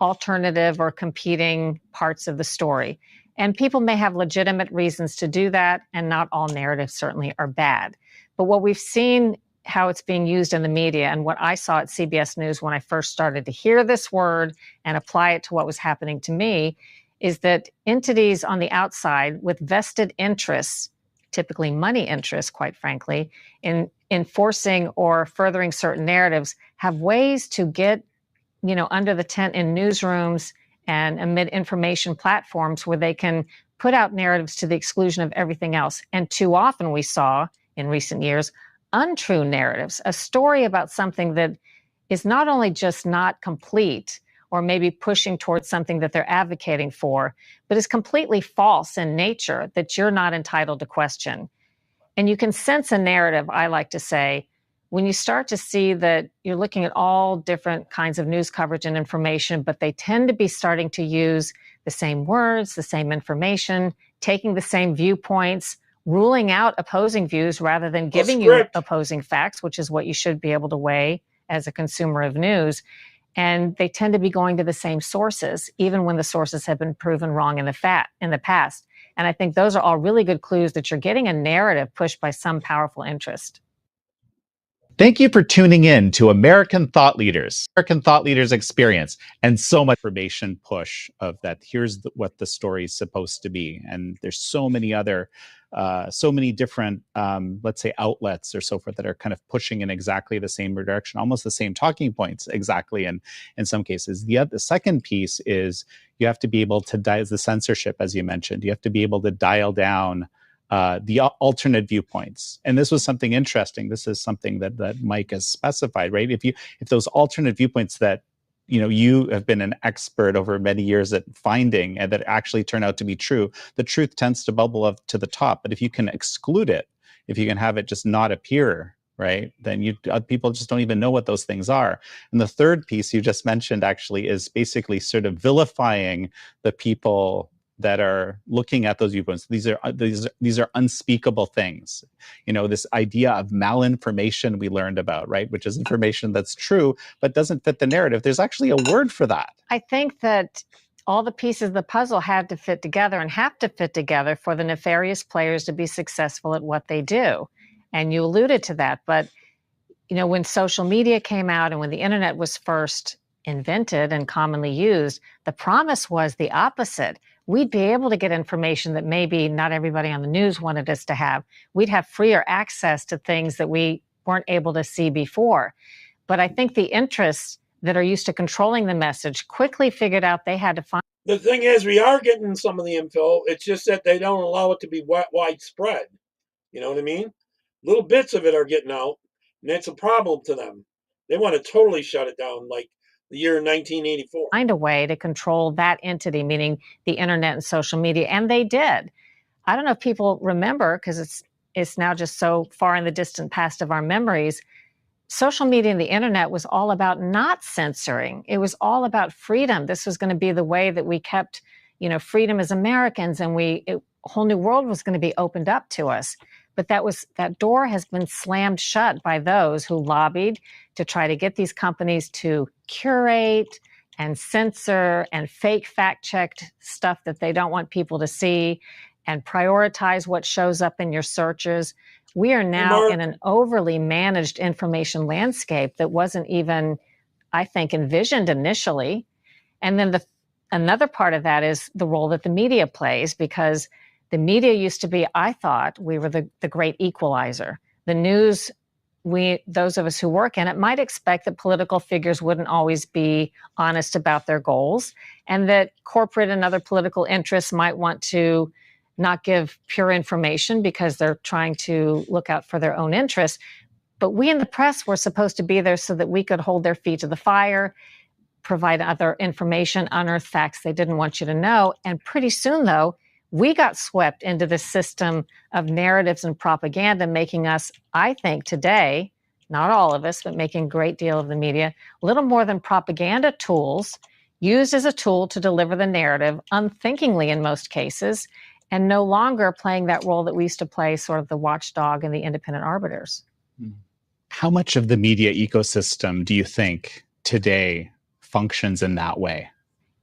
alternative or competing parts of the story. And people may have legitimate reasons to do that, and not all narratives certainly are bad. But what we've seen, how it's being used in the media, and what I saw at CBS News when I first started to hear this word and apply it to what was happening to me, is that entities on the outside with vested interests, typically money interests, quite frankly, in enforcing or furthering certain narratives, have ways to get, under the tent in newsrooms and amid information platforms where they can put out narratives to the exclusion of everything else. And too often we saw in recent years untrue narratives, a story about something that is not only just not complete or maybe pushing towards something that they're advocating for, but is completely false in nature that you're not entitled to question. And you can sense a narrative, I like to say, when you start to see that you're looking at all different kinds of news coverage and information, but they tend to be starting to use the same words, the same information, taking the same viewpoints, ruling out opposing views rather than giving you opposing facts, which is what you should be able to weigh as a consumer of news. And they tend to be going to the same sources, even when the sources have been proven wrong in the past. And I think those are all really good clues that you're getting a narrative pushed by some powerful interest.
Thank you for tuning in to American Thought Leaders Experience, and so much information push of that. Here's what the story is supposed to be. And there's so many other, so many different, let's say, outlets or so forth that are kind of pushing in exactly the same direction, almost the same talking points exactly in some cases. The second piece is you have to be able to dial the censorship, as you mentioned. You have to be able to dial down the alternate viewpoints. And this was something interesting. This is something that Mike has specified, right? If those alternate viewpoints that you have been an expert over many years at finding and that actually turn out to be true, the truth tends to bubble up to the top. But if you can exclude it, if you can have it just not appear, right, then people just don't even know what those things are. And the third piece you just mentioned actually is basically sort of vilifying the people that are looking at those viewpoints. These are unspeakable things. This idea of malinformation we learned about, right, which is information that's true but doesn't fit the narrative. There's actually a word for that.
I think that all the pieces of the puzzle had to fit together and have to fit together for the nefarious players to be successful at what they do. And you alluded to that. But when social media came out and when the internet was first invented and commonly used, the promise was the opposite. We'd be able to get information that maybe not everybody on the news wanted us to have. We'd have freer access to things that we weren't able to see before. But I think the interests that are used to controlling the message quickly figured out they had to find.
The thing is, we are getting some of the info. It's just that they don't allow it to be widespread. You know what I mean? Little bits of it are getting out, and that's a problem to them. They want to totally shut it down, like the year 1984.
Find a way to control that entity, meaning the internet and social media, and they did. I don't know if people remember, because it's now just so far in the distant past of our memories. Social media and the internet was all about not censoring. It was all about freedom. This was going to be the way that we kept, freedom as Americans, and a whole new world was going to be opened up to us. But that door has been slammed shut by those who lobbied to try to get these companies to curate and censor and fake fact-checked stuff that they don't want people to see and prioritize what shows up in your searches. We are now in an overly managed information landscape that wasn't even, I think, envisioned initially. And then another part of that is the role that the media plays, because the media used to be, I thought, we were the great equalizer. The news, those of us who work in it, might expect that political figures wouldn't always be honest about their goals, and that corporate and other political interests might want to not give pure information because they're trying to look out for their own interests. But we in the press were supposed to be there so that we could hold their feet to the fire, provide other information, unearth facts they didn't want you to know. And pretty soon, though, we got swept into this system of narratives and propaganda, making us, I think today, not all of us, but making a great deal of the media, little more than propaganda tools used as a tool to deliver the narrative, unthinkingly in most cases, and no longer playing that role that we used to play, sort of the watchdog and the independent arbiters.
How much of the media ecosystem do you think today functions in that way?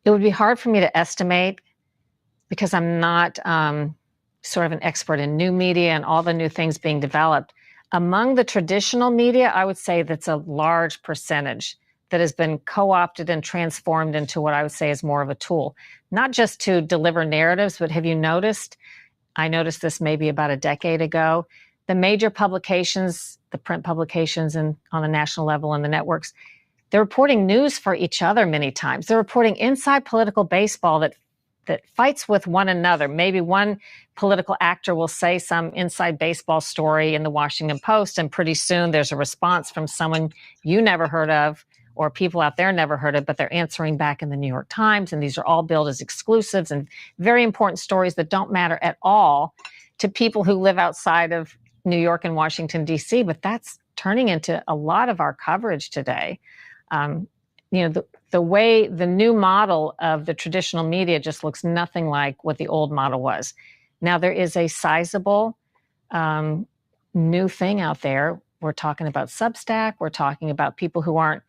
It would be hard for me to estimate, because I'm not sort of an expert in new media and all the new things being developed. Among the traditional media, I would say that's a large percentage that has been co-opted and transformed into what I would say is more of a tool, not just to deliver narratives, but have you noticed, I noticed this maybe about a decade ago, the major publications, the print publications and on the national level and the networks, they're reporting news for each other many times. They're reporting inside political baseball that fights with one another. Maybe one political actor will say some inside baseball story in the Washington Post, and pretty soon there's a response from someone you never heard of, or people out there never heard of, but they're answering back in the New York Times. And these are all billed as exclusives and very important stories that don't matter at all to people who live outside of New York and Washington, D.C. But that's turning into a lot of our coverage today. The way the new model of the traditional media just looks nothing like what the old model was. Now there is a sizable new thing out there. We're talking about Substack. We're talking about people who aren't,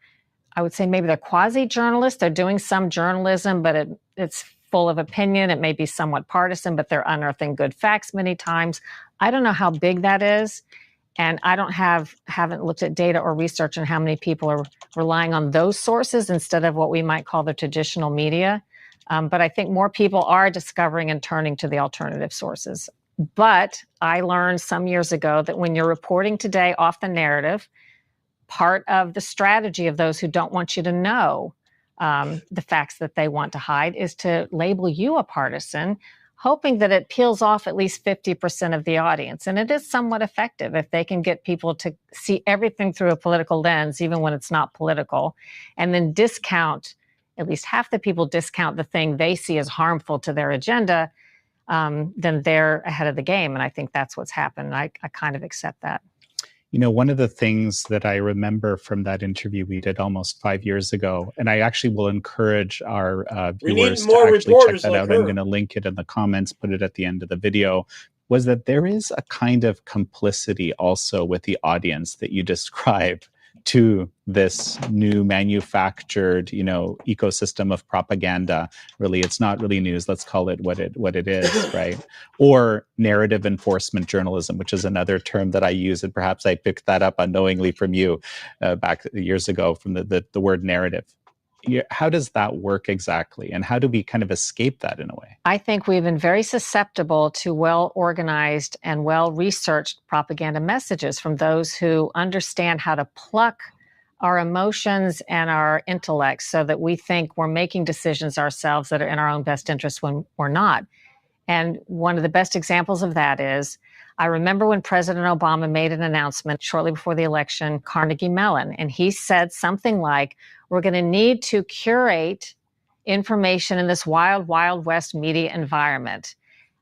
I would say maybe they're quasi-journalists. They're doing some journalism, but it's full of opinion. It may be somewhat partisan, but they're unearthing good facts many times. I don't know how big that is. And I haven't looked at data or research on how many people are relying on those sources instead of what we might call the traditional media. But I think more people are discovering and turning to the alternative sources. But I learned some years ago that when you're reporting today off the narrative, part of the strategy of those who don't want you to know the facts that they want to hide is to label you a partisan, hoping that it peels off at least 50% of the audience. And it is somewhat effective if they can get people to see everything through a political lens, even when it's not political, and then discount, at least half the people discount the thing they see as harmful to their agenda, then they're ahead of the game. And I think that's what's happened. I kind of accept that.
You know, one of the things that I remember from that interview we did almost 5 years ago, and I actually will encourage our viewers to actually check that out. I'm going to link it in the comments, put it at the end of the video, was that there is a kind of complicity also with the audience that you describe to this new manufactured, ecosystem of propaganda. Really, it's not really news. Let's call it what it is, right? Or narrative enforcement journalism, which is another term that I use, and perhaps I picked that up unknowingly from you back years ago from the word narrative. How does that work exactly? And how do we kind of escape that in a way?
I think we've been very susceptible to well-organized and well-researched propaganda messages from those who understand how to pluck our emotions and our intellect so that we think we're making decisions ourselves that are in our own best interest when we're not. And one of the best examples of that is, I remember when President Obama made an announcement shortly before the election, Carnegie Mellon, and he said something like, we're going to need to curate information in this wild, wild west media environment.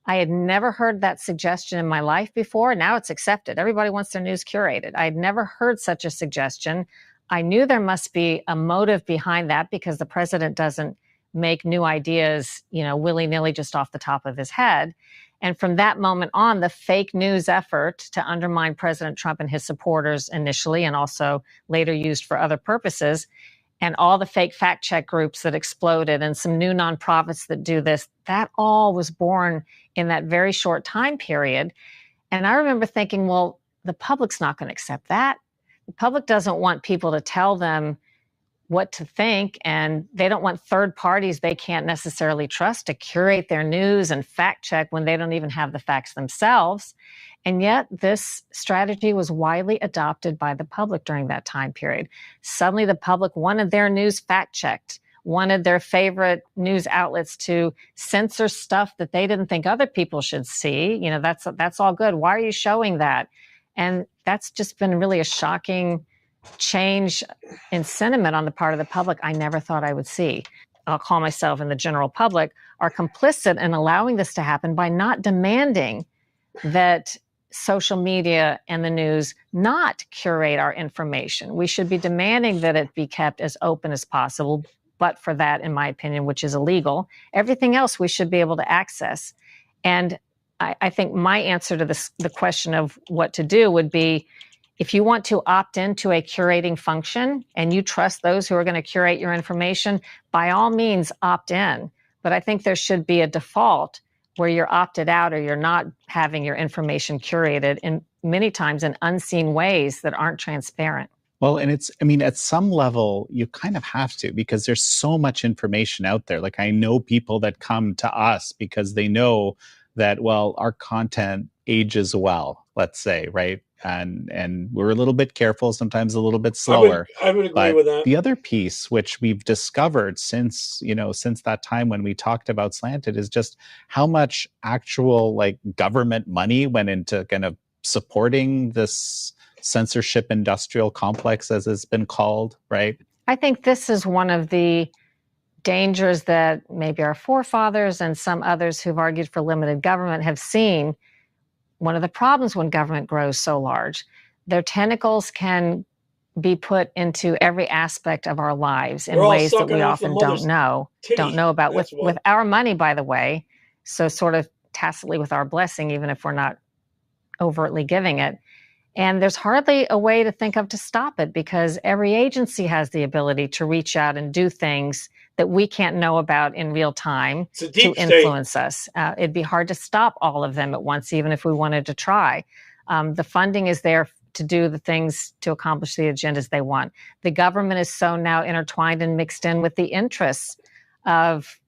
I had never heard that suggestion in my life before. Now it's accepted. Everybody wants their news curated. I had never heard such a suggestion. I knew there must be a motive behind that because the president doesn't make new ideas, willy-nilly just off the top of his head. And from that moment on, the fake news effort to undermine President Trump and his supporters initially, and also later used for other purposes, and all the fake fact check groups that exploded and some new nonprofits that do this, that all was born in that very short time period. And I remember thinking, well, the public's not going to accept that. The public doesn't want people to tell them what to think, and they don't want third parties they can't necessarily trust to curate their news and fact check when they don't even have the facts themselves. And yet this strategy was widely adopted by the public during that time period. Suddenly the public wanted their news fact checked, wanted their favorite news outlets to censor stuff that they didn't think other people should see. That's all good. Why are you showing that? And that's just been really a shocking change in sentiment on the part of the public I never thought I would see. I'll call myself, and the general public are complicit in allowing this to happen by not demanding that social media and the news not curate our information. We should be demanding that it be kept as open as possible, but for that, in my opinion, which is illegal, everything else we should be able to access. And I think my answer to the question of what to do would be, if you want to opt into a curating function and you trust those who are going to curate your information, by all means opt in. But I think there should be a default where you're opted out or you're not having your information curated in many times in unseen ways that aren't transparent.
Well, and at some level, you kind of have to, because there's so much information out there. Like, I know people that come to us because they know that, well, our content ages well, let's say, right? And we're a little bit careful, sometimes a little bit slower.
I would agree with that.
The other piece, which we've discovered since that time when we talked about Slanted, is just how much actual government money went into kind of supporting this censorship industrial complex, as it's been called, right?
I think this is one of the dangers that maybe our forefathers and some others who've argued for limited government have seen. One of the problems when government grows so large, their tentacles can be put into every aspect of our lives in ways that we often don't know about with our money, by the way. So sort of tacitly with our blessing, even if we're not overtly giving it. And there's hardly a way to think of to stop it, because every agency has the ability to reach out and do things that we can't know about in real time to influence us. It'd be hard to stop all of them at once, even if we wanted to try. The funding is there to do the things to accomplish the agendas they want. The government is so now intertwined and mixed in with the interests of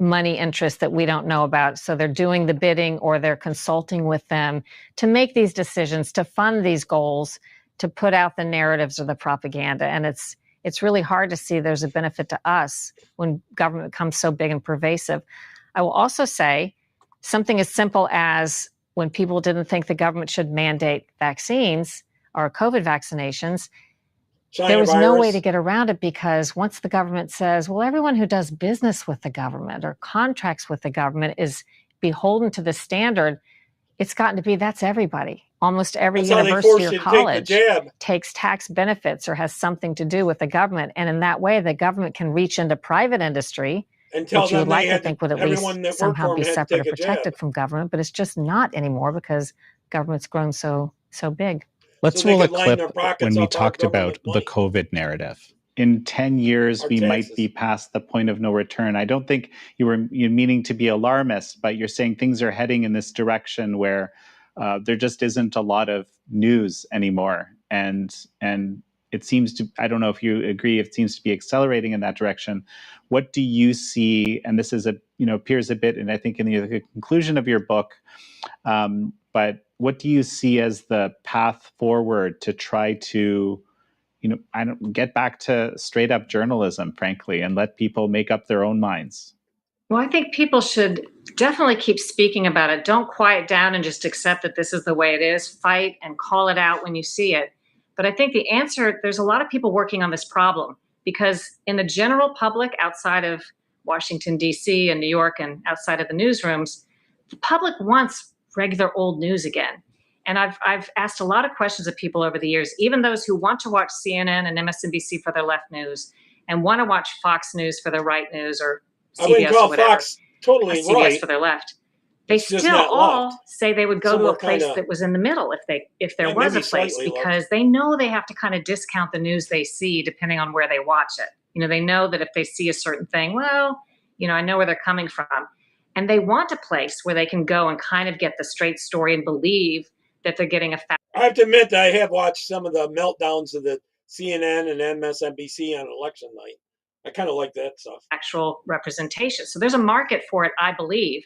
money interests that we don't know about. So they're doing the bidding or they're consulting with them to make these decisions, to fund these goals, to put out the narratives or the propaganda. And it's really hard to see there's a benefit to us when government becomes so big and pervasive. I will also say something as simple as when people didn't think the government should mandate vaccines or COVID vaccinations, there was no way to get around it, because once the government says, well, everyone who does business with the government or contracts with the government is beholden to the standard, it's gotten to be that's everybody. Almost every university or college takes tax benefits or has something to do with the government. And in that way, the government can reach into private industry, which you would like to think would at least somehow be separate or protected from government. But it's just not anymore, because government's grown so big.
Let's roll a clip when we talked about the COVID narrative. In 10 years, we might be past the point of no return. I don't think you're meaning to be alarmist, but you're saying things are heading in this direction where there just isn't a lot of news anymore. And it seems to, I don't know if you agree, it seems to be accelerating in that direction. What do you see? And this is appears a bit, and I think in the conclusion of your book, but what do you see as the path forward to try to I don't get back to straight up journalism, frankly, and let people make up their own minds.
Well, I think people should definitely keep speaking about it. Don't quiet down and just accept that this is the way it is. Fight and call it out when you see it. But I think the answer, there's a lot of people working on this problem, because in the general public outside of Washington, D.C. and New York and outside of the newsrooms, the public wants regular old news again. And I've asked a lot of questions of people over the years, even those who want to watch CNN and MSNBC for their left news and want to watch Fox News for their right news, or CBS, I wouldn't call Fox
totally
CBS
right
for their left. They still all say they would go to a place that was in the middle if there was a place, because they know they have to kind of discount the news they see depending on where they watch it. They know that if they see a certain thing, well, I know where they're coming from. And they want a place where they can go and kind of get the straight story and believe that they're getting a fact.
I have to admit that I have watched some of the meltdowns of the CNN and MSNBC on election night. I kind of like that stuff.
Actual representation. So there's a market for it, I believe.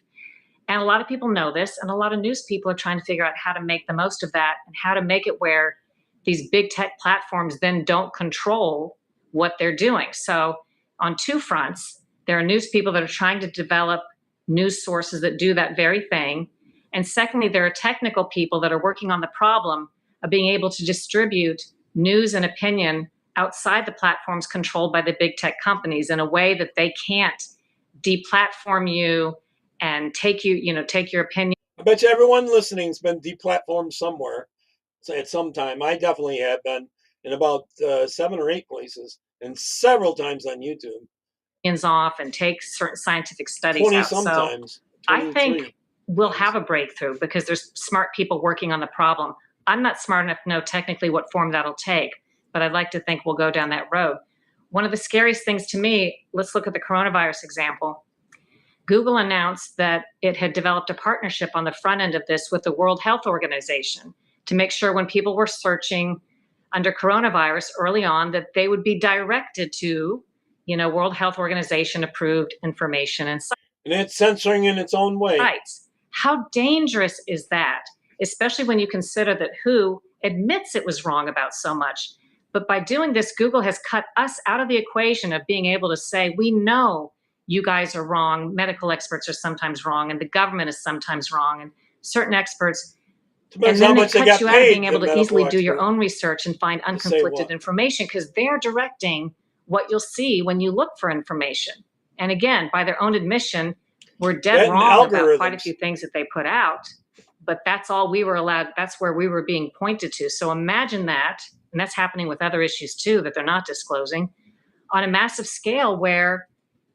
And a lot of people know this, and a lot of news people are trying to figure out how to make the most of that and how to make it where these big tech platforms then don't control what they're doing. So on two fronts, there are news people that are trying to develop news sources that do that very thing. And secondly, there are technical people that are working on the problem of being able to distribute news and opinion outside the platforms controlled by the big tech companies in a way that they can't deplatform you and take your opinion.
I bet you everyone listening's been deplatformed somewhere at some time. I definitely have been in about 7 or 8 places, and several times on YouTube.
Off and take certain scientific studies
20
out.
sometimes.
So I think we'll have a breakthrough because there's smart people working on the problem. I'm not smart enough to know technically what form that'll take, but I'd like to think we'll go down that road. One of the scariest things to me, let's look at the coronavirus example. Google announced that it had developed a partnership on the front end of this with the World Health Organization to make sure when people were searching under coronavirus early on that they would be directed to, World Health Organization approved information and sites.
And it's censoring in its own way.
How dangerous is that? Especially when you consider that WHO admits it was wrong about so much. But by doing this, Google has cut us out of the equation of being able to say, we know you guys are wrong, medical experts are sometimes wrong, and the government is sometimes wrong, and certain experts. And then they cut you out of being able to easily do your own research and find unconflicted information, because they're directing what you'll see when you look for information. And again, by their own admission, we're dead wrong about quite a few things that they put out, but that's all we were allowed, that's where we were being pointed to. So imagine that, and that's happening with other issues too that they're not disclosing, on a massive scale where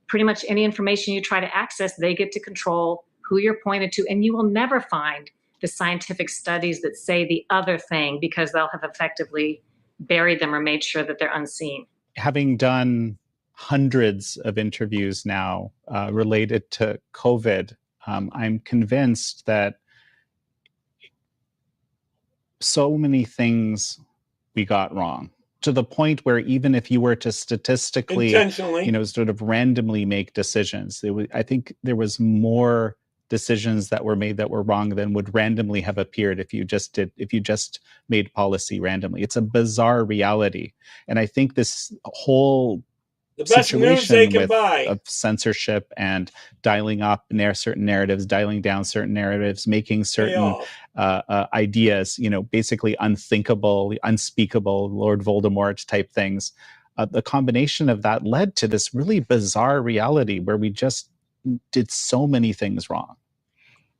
pretty much any information you try to access, they get to control who you're pointed to, and you will never find the scientific studies that say the other thing because they'll have effectively buried them or made sure that they're unseen.
Having done hundreds of interviews now related to COVID, I'm convinced that so many things we got wrong, to the point where even if you were to statistically, sort of randomly make decisions, I think there was more decisions that were made that were wrong than would randomly have appeared if you just made policy randomly. It's a bizarre reality. And I think this whole situation of censorship and dialing up certain narratives, dialing down certain narratives, making certain ideas, basically unthinkable, unspeakable, Lord Voldemort type things. The combination of that led to this really bizarre reality where we just did so many things wrong.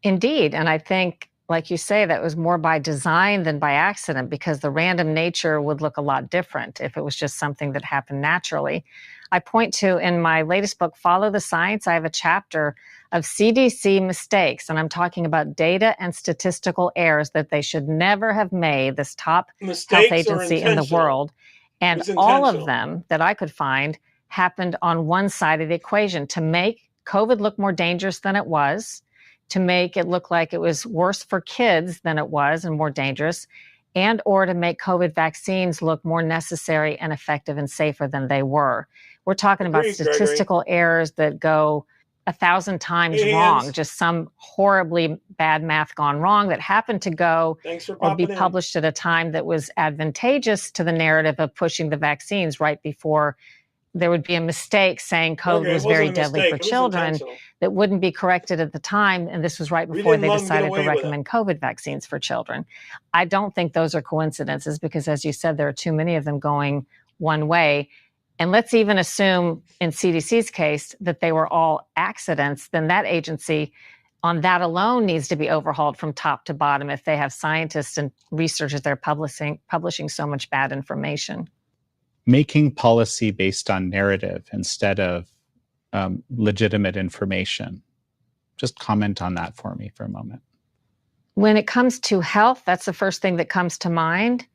Indeed. And I think, like you say, that was more by design than by accident, because the random nature would look a lot different if it was just something that happened naturally. I point to, in my latest book, Follow the Science, I have a chapter of CDC mistakes, and I'm talking about data and statistical errors that they should never have made, this top health agency in the world. And all of them that I could find happened on one side of the equation to make COVID look more dangerous than it was, to make it look like it was worse for kids than it was and more dangerous, and or to make COVID vaccines look more necessary and effective and safer than they were. We're talking about statistical errors that go 1,000 times
Hey,
wrong,
hands.
just some horribly bad math gone wrong that happened to go
Thanks for
or be
popping in.
published at a time that was advantageous to the narrative of pushing the vaccines right before there would be a mistake saying COVID
Okay, it
was very
wasn't a
deadly
mistake.
for
It was
children
intentional.
that wouldn't be corrected at the time. And this was right
We
before
didn't
they
let 'em get
decided to
away with it.
recommend COVID vaccines for children. I don't think those are coincidences because, as you said, there are too many of them going one way. And let's even assume in CDC's case that they were all accidents, then that agency on that alone needs to be overhauled from top to bottom if they have scientists and researchers that are publishing so much bad information.
Making policy based on narrative instead of legitimate information. Just comment on that for me for a moment.
When it comes to health, that's the first thing that comes to mind.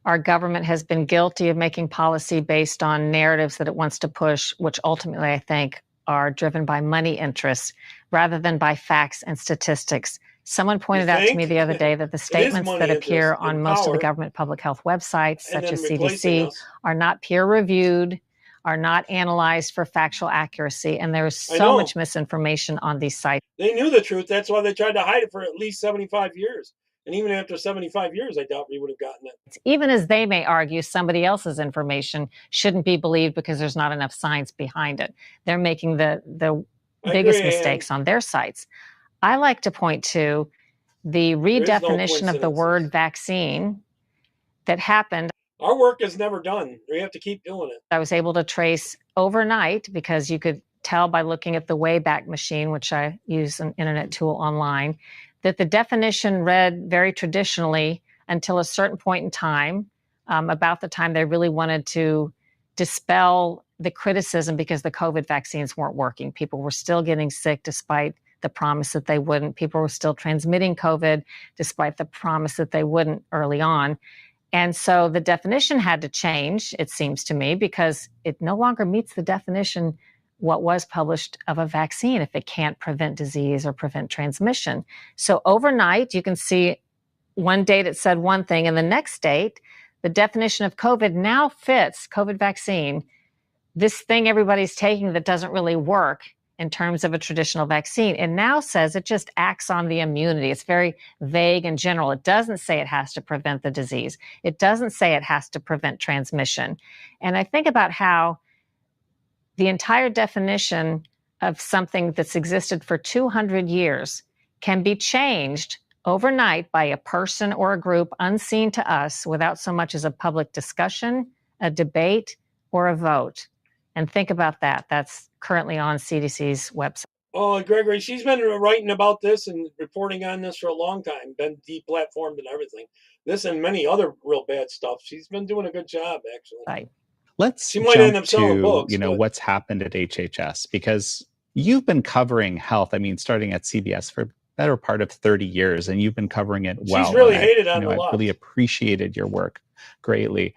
Our government has been guilty of making policy based on narratives that it wants to push, which ultimately I think are driven by money interests rather than by facts and statistics. Someone pointed out to me the other day that the statements that appear on most of the government public health websites, such as CDC, are not peer-reviewed, are not analyzed for factual accuracy, and there's so much misinformation on these sites.
They knew the truth. That's why they tried to hide it for at least 75 years. And even after 75 years, I doubt we would have gotten it.
Even as they may argue somebody else's information shouldn't be believed because there's not enough science behind it. They're making the biggest mistakes on their sites. I like to point to the redefinition of the word vaccine that happened.
Our work is never done. We have to keep doing it.
I was able to trace overnight because you could tell by looking at the Wayback Machine, which I use an internet tool online, that the definition read very traditionally until a certain point in time, about the time they really wanted to dispel the criticism because the COVID vaccines weren't working. People were still getting sick despite the promise that they wouldn't. People were still transmitting COVID despite the promise that they wouldn't early on. And so the definition had to change, it seems to me, because it no longer meets the definition what was published of a vaccine if it can't prevent disease or prevent transmission. So overnight, you can see one date it said one thing, and the next date, the definition of COVID now fits, COVID vaccine, this thing everybody's taking that doesn't really work in terms of a traditional vaccine. It now says it just acts on the immunity. It's very vague and general. It doesn't say it has to prevent the disease. It doesn't say it has to prevent transmission. And I think about how the entire definition of something that's existed for 200 years can be changed overnight by a person or a group unseen to us without so much as a public discussion, a debate, or a vote. And think about that. That's currently on CDC's website.
Oh, Gregory, she's been writing about this and reporting on this for a long time, been deplatformed and everything. This and many other real bad stuff. She's been doing a good job, actually.
Right.
Let's
she might end
jump
up selling
to
books,
what's happened at HHS, because you've been covering health. I mean, starting at CBS for better part of 30 years, and you've been covering it well.
She's really hated on a lot.
I really appreciated your work greatly.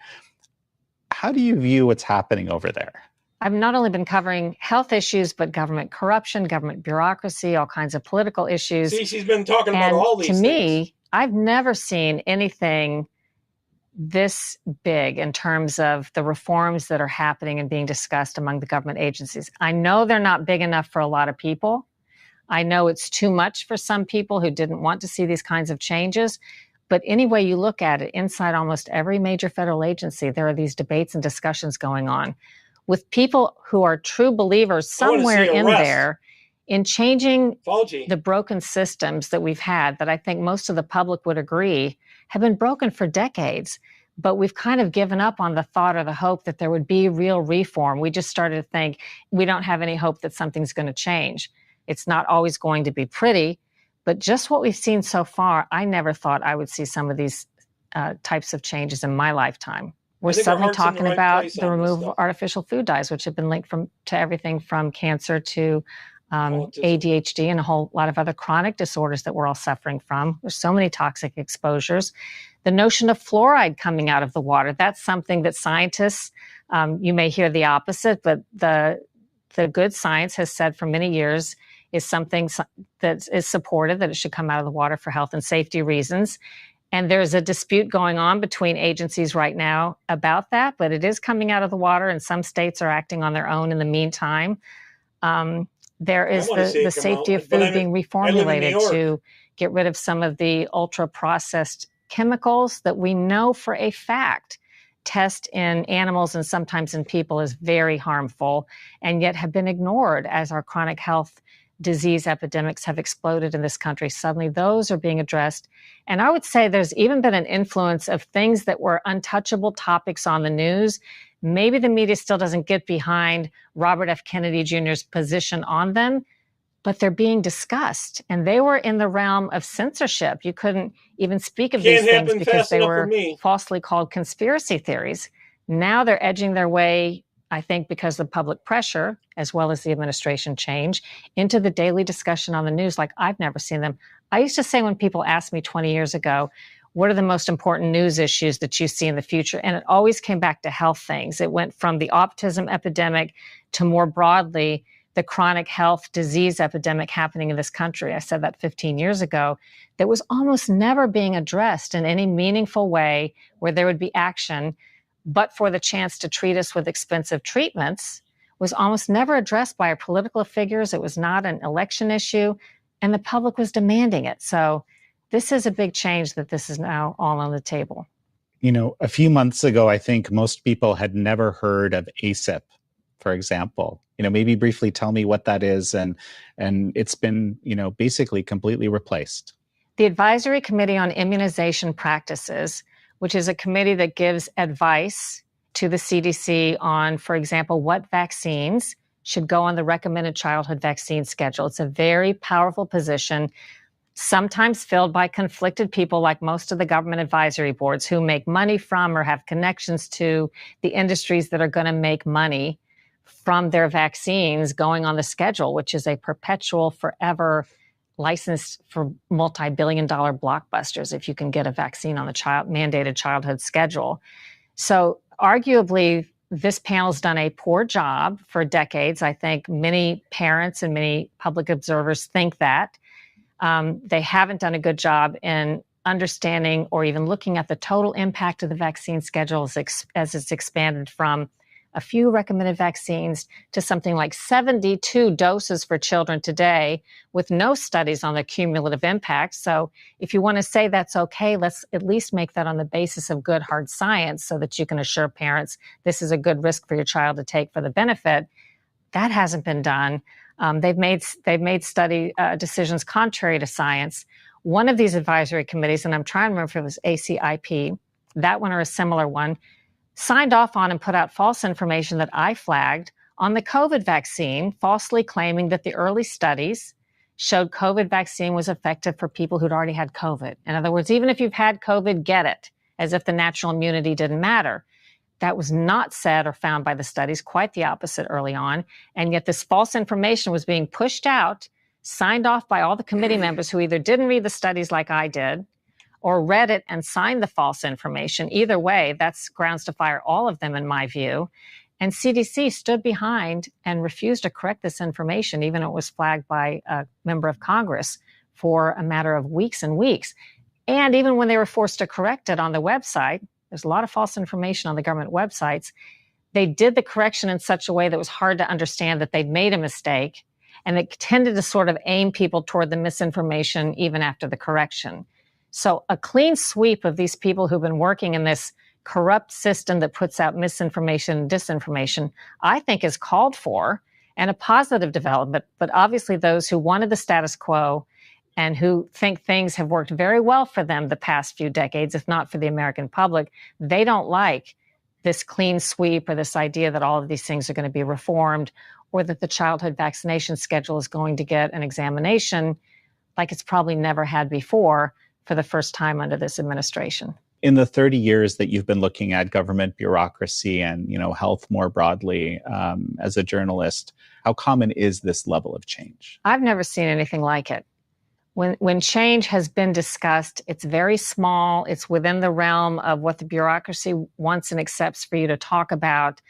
How do you view what's happening over there?
I've not only been covering health issues, but government corruption, government bureaucracy, all kinds of political issues.
See, she's been talking about all these things.
To me, I've never seen anything this big in terms of the reforms that are happening and being discussed among the government agencies. I know they're not big enough for a lot of people. I know it's too much for some people who didn't want to see these kinds of changes. But any way you look at it, inside almost every major federal agency, there are these debates and discussions going on with people who are true believers somewhere in there in changing the broken systems that we've had that I think most of the public would agree have been broken for decades. But we've kind of given up on the thought or the hope that there would be real reform. We just started to think we don't have any hope that something's going to change. It's not always going to be pretty, but just what we've seen so far, I never thought I would see some of these types of changes in my lifetime. We're suddenly talking about the removal of artificial food dyes, which have been linked to everything from cancer to ADHD and a whole lot of other chronic disorders that we're all suffering from. There's so many toxic exposures. The notion of fluoride coming out of the water, that's something that scientists, you may hear the opposite, but the good science has said for many years is something that is supported, that it should come out of the water for health and safety reasons. And there's a dispute going on between agencies right now about that, but it is coming out of the water, and some states are acting on their own in the meantime. There is the safety of food being reformulated to get rid of some of the ultra-processed chemicals that we know for a fact test in animals and sometimes in people is very harmful, and yet have been ignored as our chronic health disease epidemics have exploded in this country. Suddenly those are being addressed. And I would say there's even been an influence of things that were untouchable topics on the news. Maybe the media still doesn't get behind Robert F. Kennedy Jr.'s position on them, but they're being discussed. And they were in the realm of censorship. You couldn't even speak of these things because they were falsely called conspiracy theories. Now they're edging their way, I think because of public pressure, as well as the administration change, into the daily discussion on the news like I've never seen them. I used to say when people asked me 20 years ago, what are the most important news issues that you see in the future? And it always came back to health things. It went from the autism epidemic to more broadly, the chronic health disease epidemic happening in this country. I said that 15 years ago. That was almost never being addressed in any meaningful way where there would be action, but for the chance to treat us with expensive treatments, was almost never addressed by our political figures. It was not an election issue, and the public was demanding it. So this is a big change that this is now all on the table.
You know, a few months ago, I think most people had never heard of ACIP, for example. You know, maybe briefly tell me what that is, and it's been, you know, basically completely replaced.
The Advisory Committee on Immunization Practices, which is a committee that gives advice to the CDC on, for example, what vaccines should go on the recommended childhood vaccine schedule. It's a very powerful position, sometimes filled by conflicted people like most of the government advisory boards who make money from or have connections to the industries that are going to make money from their vaccines going on the schedule, which is a perpetual, forever license for multi-billion-dollar blockbusters if you can get a vaccine on the mandated childhood schedule. So arguably, this panel's done a poor job for decades. I think many parents and many public observers think that. They haven't done a good job in understanding or even looking at the total impact of the vaccine schedule as it's expanded from a few recommended vaccines to something like 72 doses for children today with no studies on the cumulative impact. So if you want to say that's okay, let's at least make that on the basis of good hard science so that you can assure parents this is a good risk for your child to take for the benefit. That hasn't been done. They've made study decisions contrary to science. One of these advisory committees, and I'm trying to remember if it was ACIP, that one or a similar one, signed off on and put out false information that I flagged on the COVID vaccine, falsely claiming that the early studies showed COVID vaccine was effective for people who'd already had COVID. In other words, even if you've had COVID, get it, as if the natural immunity didn't matter. That was not said or found by the studies, quite the opposite early on. And yet this false information was being pushed out, signed off by all the committee members who either didn't read the studies like I did, or read it and signed the false information. Either way, that's grounds to fire all of them, in my view. And CDC stood behind and refused to correct this information, even though it was flagged by a member of Congress for a matter of weeks and weeks. And even when they were forced to correct it on the website, there's a lot of false information on the government websites, they did the correction in such a way that was hard to understand that they'd made a mistake, and it tended to sort of aim people toward the misinformation even after the correction. So a clean sweep of these people who've been working in this corrupt system that puts out misinformation and disinformation, I think is called for, and a positive development. But obviously those who wanted the status quo and who think things have worked very well for them the past few decades, if not for the American public, they don't like this clean sweep or this idea that all of these things are going to be reformed, or that the childhood vaccination schedule is going to get an examination like it's probably never had before for the first time under this administration.
In the 30 years that you've been looking at government bureaucracy and, you know, health more broadly, as a journalist, how common is this level of change?
I've never seen anything like it. When change has been discussed, it's very small. It's within the realm of what the bureaucracy wants and accepts for you to talk about.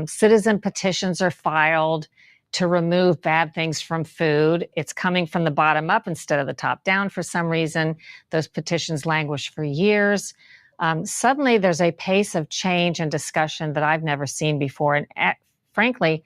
Citizen petitions are filed to remove bad things from food. It's coming from the bottom up instead of the top down for some reason. Those petitions languish for years. Suddenly there's a pace of change and discussion that I've never seen before. And frankly,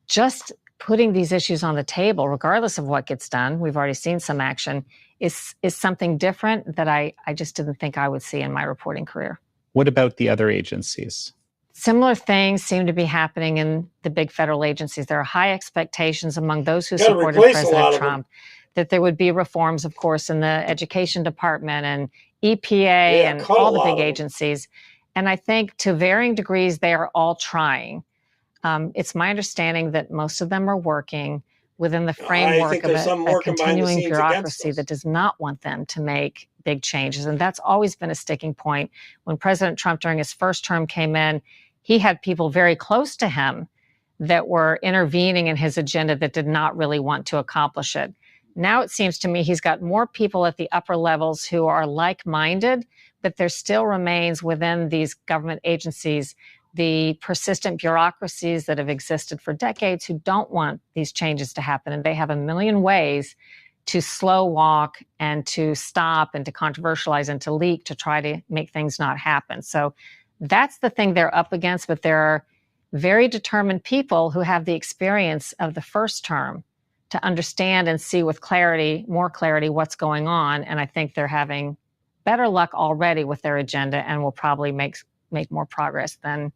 just putting these issues on the table, regardless of what gets done, we've already seen some action, is something different that I just didn't think I would see in my reporting career.
What about the other agencies?
Similar things seem to be happening in the big federal agencies. There are high expectations among those who supported President Trump that there would be reforms, of course, in the education department and EPA and all the big agencies. And I think to varying degrees, they are all trying. It's my understanding that most of them are working within the framework of a continuing bureaucracy that does not want them to make big changes. And that's always been a sticking point. When President Trump, during his first term, came in, he had people very close to him that were intervening in his agenda that did not really want to accomplish it. Now it seems to me he's got more people at the upper levels who are like-minded, but there still remains within these government agencies the persistent bureaucracies that have existed for decades who don't want these changes to happen. And they have a million ways to slow walk and to stop and to controversialize and to leak to try to make things not happen. So that's the thing they're up against, but there are very determined people who have the experience of the first term to understand and see with clarity, more clarity, what's going on. And I think they're having better luck already with their agenda and will probably make more progress than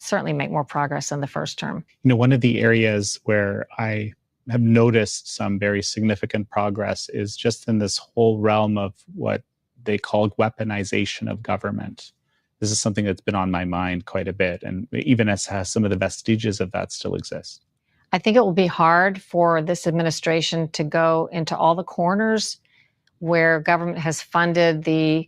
the first term.
You know, one of the areas where I have noticed some very significant progress is just in this whole realm of what they call weaponization of government. This is something that's been on my mind quite a bit, and even as some of the vestiges of that still exist.
I think it will be hard for this administration to go into all the corners where government has funded the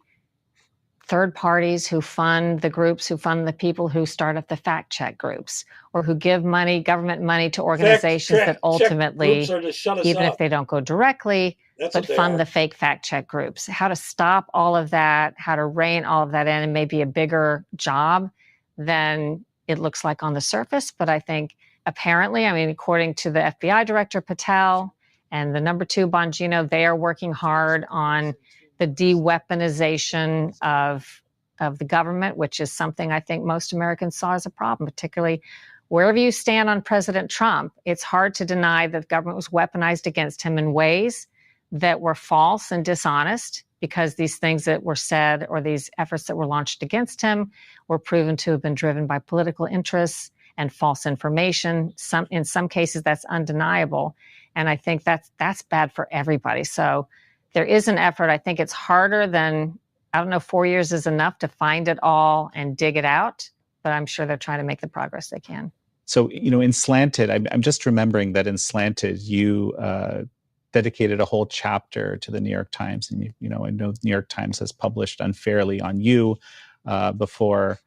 third parties who fund the groups, who fund the people who start up the fact check groups, or who give money, government money to organizations that ultimately, even if they don't go directly, but fund the fake fact check groups. How to stop all of that, how to rein all of that in, and maybe a bigger job than it looks like on the surface. But I think apparently, I mean, according to the FBI director Patel and the number 2 Bongino, they are working hard on the de-weaponization of the government, which is something I think most Americans saw as a problem, particularly wherever you stand on President Trump. It's hard to deny that the government was weaponized against him in ways that were false and dishonest, because these things that were said or these efforts that were launched against him were proven to have been driven by political interests and false information. In some cases, that's undeniable. And I think that's bad for everybody. So there is an effort. I think it's harder than, 4 years is enough to find it all and dig it out, but I'm sure they're trying to make the progress they can.
So, you know, in Slanted, I'm just remembering that in Slanted, you dedicated a whole chapter to the New York Times. And, I know the New York Times has published unfairly on you before.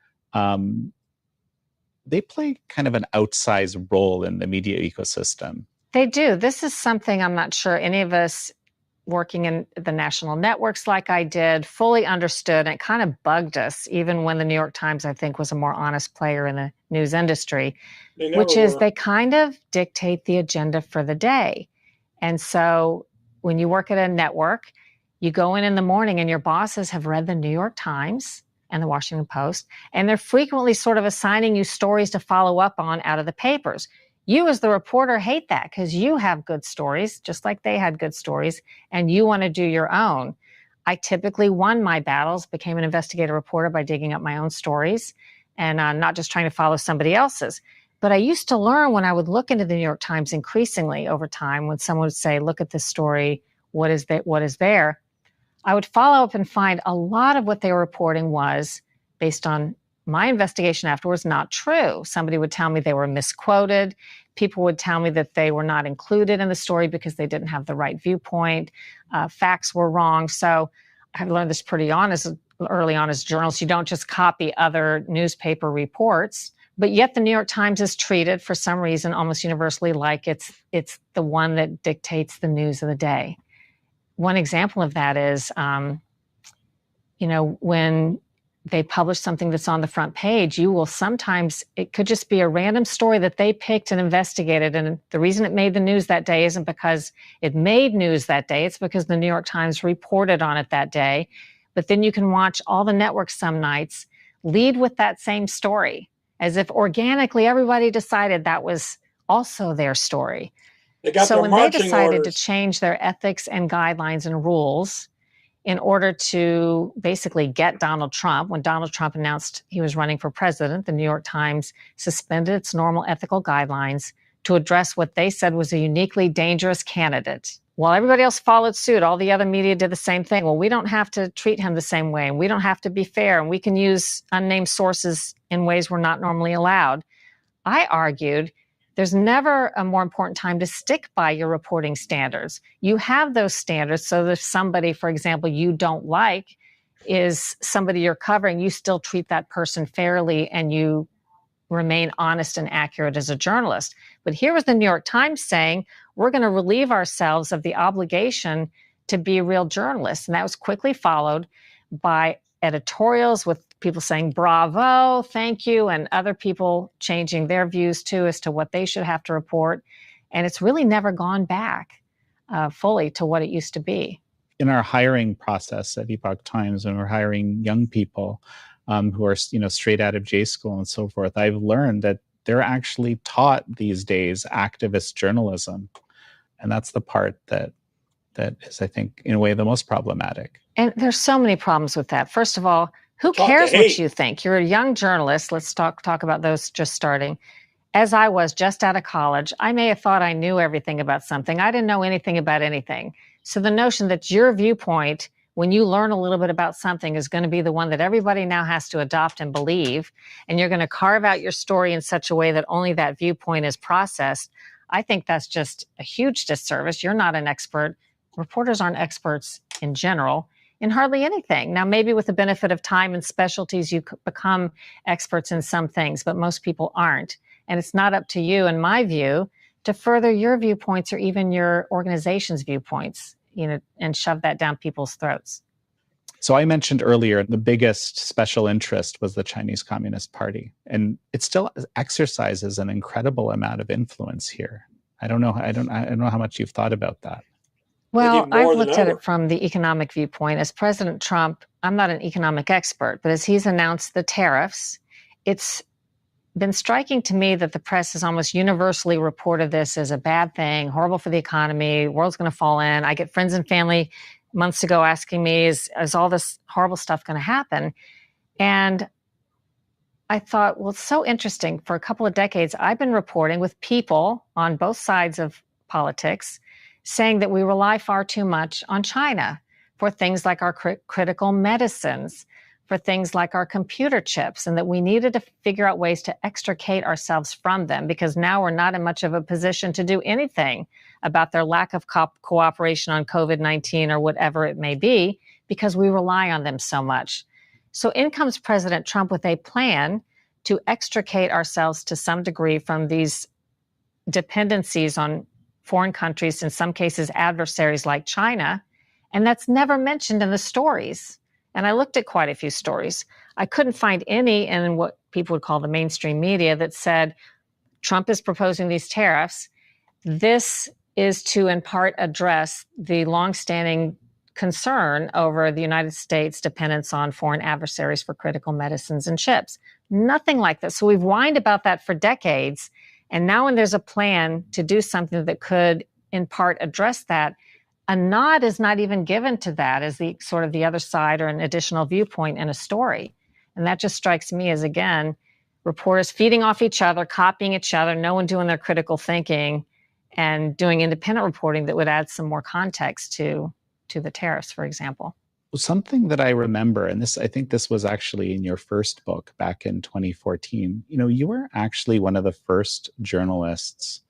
They play kind of an outsized role in the media ecosystem.
They do. This is something I'm not sure any of us working in the national networks like I did fully understood. And it kind of bugged us, even when the New York Times, I think, was a more honest player in the news industry, which is they kind of dictate the agenda for the day. And so when you work at a network, you go in the morning and your bosses have read the New York Times and the Washington Post, and they're frequently sort of assigning you stories to follow up on out of the papers. You as the reporter hate that because you have good stories, just like they had good stories, and you want to do your own. I typically won my battles, became an investigative reporter by digging up my own stories and not just trying to follow somebody else's. But I used to learn when I would look into the New York Times increasingly over time, when someone would say, look at this story, what is there? I would follow up and find a lot of what they were reporting was, based on my investigation afterwards, not true. Somebody would tell me they were misquoted. People would tell me that they were not included in the story because they didn't have the right viewpoint. Facts were wrong. So I learned this pretty early on as journalists. You don't just copy other newspaper reports. But yet the New York Times is treated, for some reason, almost universally like it's the one that dictates the news of the day. One example of that is, when they publish something that's on the front page, you will sometimes, it could just be a random story that they picked and investigated. And the reason it made the news that day isn't because it made news that day. It's because the New York Times reported on it that day. But then you can watch all the networks some nights lead with that same story, as if organically everybody decided that was also their story.
They got
So
their
when they
marching
decided
orders.
to change their ethics and guidelines and rules in order to basically get Donald Trump, when Donald Trump announced he was running for president, the New York Times suspended its normal ethical guidelines to address what they said was a uniquely dangerous candidate. While everybody else followed suit, all the other media did the same thing. Well, we don't have to treat him the same way, and we don't have to be fair, and we can use unnamed sources in ways we're not normally allowed. I argued there's never a more important time to stick by your reporting standards. You have those standards so that if somebody, for example, you don't like is somebody you're covering, you still treat that person fairly and you remain honest and accurate as a journalist. But here was the New York Times saying, we're going to relieve ourselves of the obligation to be real journalists. And that was quickly followed by editorials with people saying, bravo, thank you, and other people changing their views too as to what they should have to report. And it's really never gone back fully to what it used to be.
In our hiring process at Epoch Times, when we're hiring young people who are, straight out of J school and so forth, I've learned that they're actually taught these days activist journalism. And that's the part that is, I think, in a way, the most problematic.
And there's so many problems with that. First of all, who cares what you think? You're a young journalist. Let's talk about those just starting. As I was just out of college, I may have thought I knew everything about something. I didn't know anything about anything. So the notion that your viewpoint, when you learn a little bit about something, is going to be the one that everybody now has to adopt and believe, and you're going to carve out your story in such a way that only that viewpoint is processed, I think that's just a huge disservice. You're not an expert. Reporters aren't experts in general in hardly anything. Now, maybe with the benefit of time and specialties, you become experts in some things, but most people aren't. And it's not up to you, in my view, to further your viewpoints or even your organization's viewpoints, and shove that down people's throats.
So I mentioned earlier, the biggest special interest was the Chinese Communist Party, and it still exercises an incredible amount of influence here. I don't know how much you've thought about that.
Well, I've looked at it from the economic viewpoint. As President Trump, I'm not an economic expert, but as he's announced the tariffs, it's been striking to me that the press has almost universally reported this as a bad thing, horrible for the economy, world's going to fall in. I get friends and family months ago asking me, is all this horrible stuff going to happen? And I thought, well, it's so interesting. For a couple of decades, I've been reporting with people on both sides of politics saying that we rely far too much on China for things like our critical medicines, for things like our computer chips, and that we needed to figure out ways to extricate ourselves from them, because now we're not in much of a position to do anything about their lack of cooperation on COVID-19 or whatever it may be, because we rely on them so much. So in comes President Trump with a plan to extricate ourselves to some degree from these dependencies on foreign countries, in some cases adversaries like China, and that's never mentioned in the stories. And I looked at quite a few stories. I couldn't find any in what people would call the mainstream media that said Trump is proposing these tariffs. This is to, in part, address the longstanding concern over the United States' dependence on foreign adversaries for critical medicines and chips. Nothing like this. So we've whined about that for decades. And now when there's a plan to do something that could, in part, address that, a nod is not even given to that as the sort of the other side or an additional viewpoint in a story. And that just strikes me as, again, reporters feeding off each other, copying each other, no one doing their critical thinking and doing independent reporting that would add some more context to the tariffs, for example.
Something that I remember, and I think this was actually in your first book back in 2014, you were actually one of the first journalists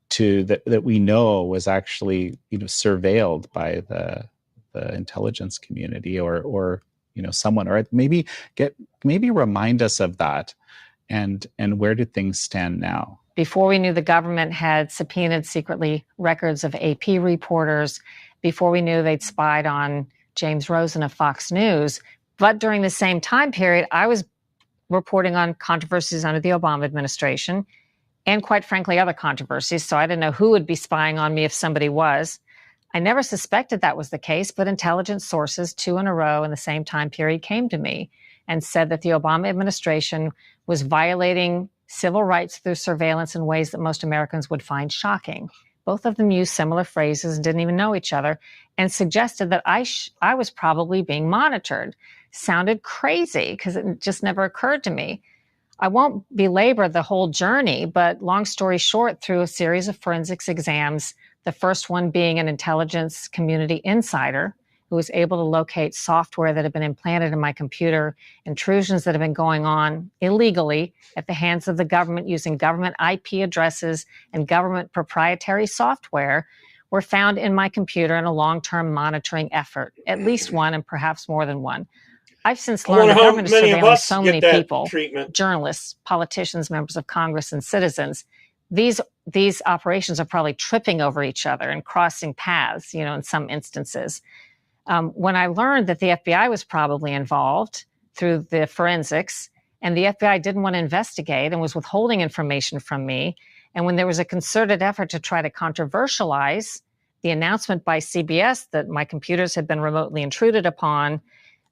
that we know was actually surveilled by the intelligence community or someone, or maybe remind us of that, and where do things stand now?
Before we knew the government had subpoenaed secretly records of AP reporters, before we knew they'd spied on James Rosen of Fox News, but during the same time period, I was reporting on controversies under the Obama administration, and quite frankly, other controversies. So I didn't know who would be spying on me if somebody was. I never suspected that was the case, but intelligence sources 2 in a row in the same time period came to me and said that the Obama administration was violating civil rights through surveillance in ways that most Americans would find shocking. Both of them used similar phrases and didn't even know each other, and suggested that I was probably being monitored. Sounded crazy because it just never occurred to me. I won't belabor the whole journey, but long story short, through a series of forensics exams, the first one being an intelligence community insider who was able to locate software that had been implanted in my computer, intrusions that have been going on illegally at the hands of the government using government IP addresses and government proprietary software, were found in my computer in a long-term monitoring effort, at least one and perhaps more than one. I've since learned the government is surveilling so many people, journalists, politicians, members of Congress, and citizens. These operations are probably tripping over each other and crossing paths, in some instances. When I learned that the FBI was probably involved through the forensics, and the FBI didn't want to investigate and was withholding information from me, and when there was a concerted effort to try to controversialize the announcement by CBS that my computers had been remotely intruded upon,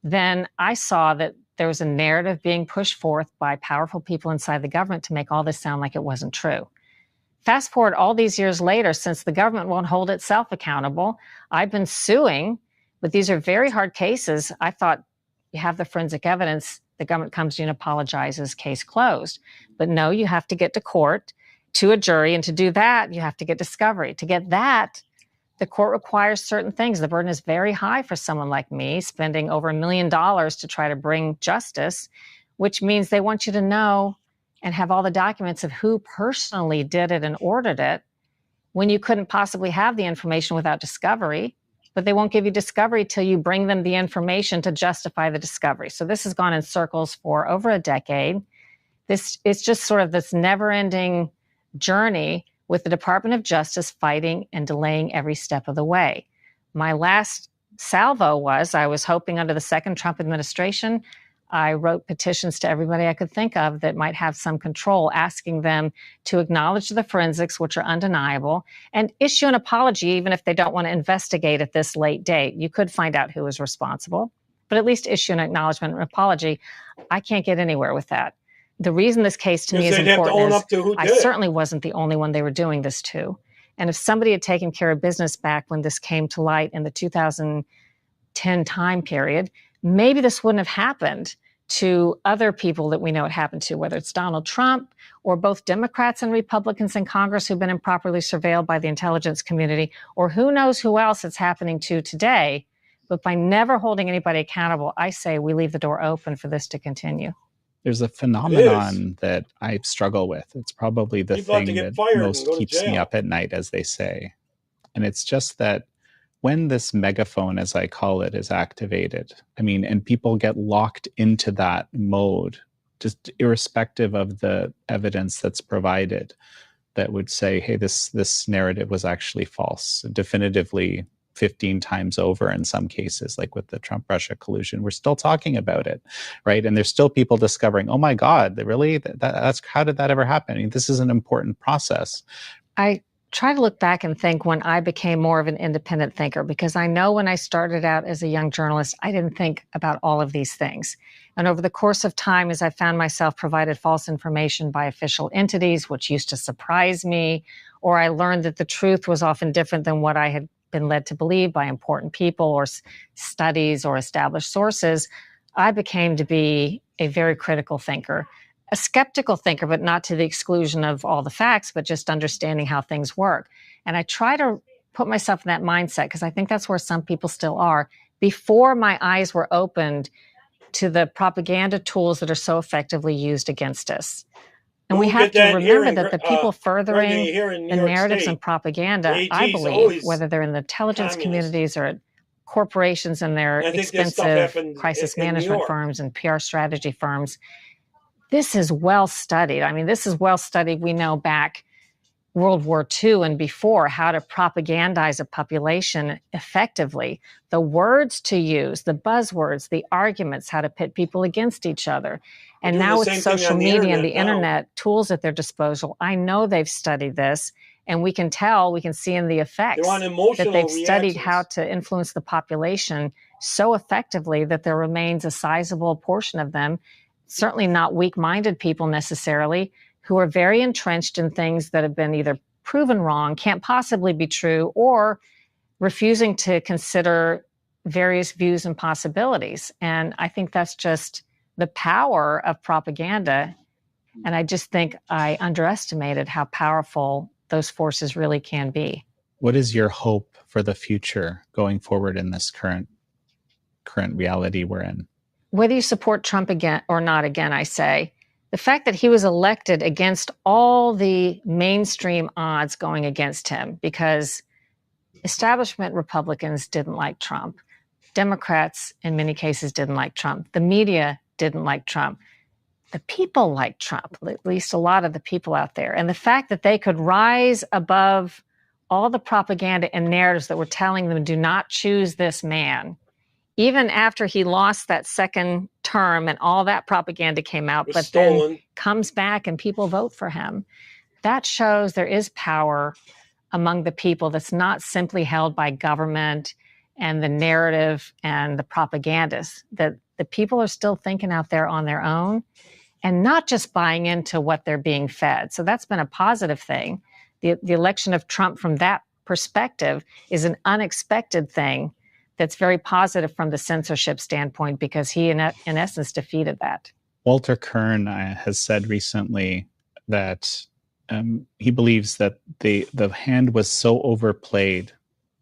then I saw that there was a narrative being pushed forth by powerful people inside the government to make all this sound like it wasn't true. Fast forward all these years later, since the government won't hold itself accountable, I've been suing, but these are very hard cases. I thought you have the forensic evidence, the government comes to you and apologizes, case closed. But no, you have to get to court, to a jury, and to do that, you have to get discovery. To get that, the court requires certain things. The burden is very high for someone like me, spending over $1 million to try to bring justice, which means they want you to know and have all the documents of who personally did it and ordered it, when you couldn't possibly have the information without discovery. But they won't give you discovery till you bring them the information to justify the discovery. So this has gone in circles for over a decade. It's just sort of this never-ending journey with the Department of Justice fighting and delaying every step of the way. My last salvo was, I was hoping under the second Trump administration, I wrote petitions to everybody I could think of that might have some control, asking them to acknowledge the forensics, which are undeniable, and issue an apology, even if they don't want to investigate at this late date. You could find out who was responsible, but at least issue an acknowledgement and apology. I can't get anywhere with that. The reason this case to me is important is I certainly wasn't the only one they were doing this to. And if somebody had taken care of business back when this came to light in the 2010 time period, maybe this wouldn't have happened to other people that we know it happened to, whether it's Donald Trump or both Democrats and Republicans in Congress who've been improperly surveilled by the intelligence community, or who knows who else it's happening to today. But by never holding anybody accountable, I say we leave the door open for this to continue.
There's a phenomenon that I struggle with. It's probably the thing that most keeps me up at night, as they say. And it's just that when this megaphone, as I call it, is activated, and people get locked into that mode, just irrespective of the evidence that's provided, that would say, hey, this narrative was actually false, definitively 15 times over in some cases, like with the Trump-Russia collusion. We're still talking about it, right? And there's still people discovering, oh my God, really? That's how did that ever happen? This is an important process.
I try to look back and think when I became more of an independent thinker, because I know when I started out as a young journalist, I didn't think about all of these things. And over the course of time, as I found myself provided false information by official entities, which used to surprise me, or I learned that the truth was often different than what I had been led to believe by important people or studies or established sources, I became to be a very critical thinker, a skeptical thinker, but not to the exclusion of all the facts, but just understanding how things work. And I try to put myself in that mindset because I think that's where some people still are. Before my eyes were opened to the propaganda tools that are so effectively used against us. And we have to remember that the people furthering the narratives and propaganda, I believe, whether they're in the intelligence communities or corporations and their expensive crisis management firms and PR strategy firms, this is well studied. This is well studied. We know back World War II and before how to propagandize a population effectively, the words to use, the buzzwords, the arguments, how to pit people against each other. And now with social media and the internet tools at their disposal, I know they've studied this, and we can see in the effects that they've studied how to influence the population so effectively that there remains a sizable portion of them, certainly not weak-minded people necessarily, who are very entrenched in things that have been either proven wrong, can't possibly be true, or refusing to consider various views and possibilities. And I think that's just the power of propaganda. And I just think I underestimated how powerful those forces really can be.
What is your hope for the future going forward in this current reality we're in?
Whether you support Trump again or not again, I say, the fact that he was elected against all the mainstream odds going against him, because establishment Republicans didn't like Trump. Democrats, in many cases, didn't like Trump. The media didn't like Trump. The people liked Trump, at least a lot of the people out there. And the fact that they could rise above all the propaganda and narratives that were telling them, do not choose this man, even after he lost that second term and all that propaganda came out, but then comes back and people vote for him. That shows there is power among the people that's not simply held by government and the narrative and the propagandists, that the people are still thinking out there on their own and not just buying into what they're being fed. So that's been a positive thing. The election of Trump from that perspective is an unexpected thing that's very positive from the censorship standpoint, because he, in essence, defeated that.
Walter Kern has said recently that he believes that the hand was so overplayed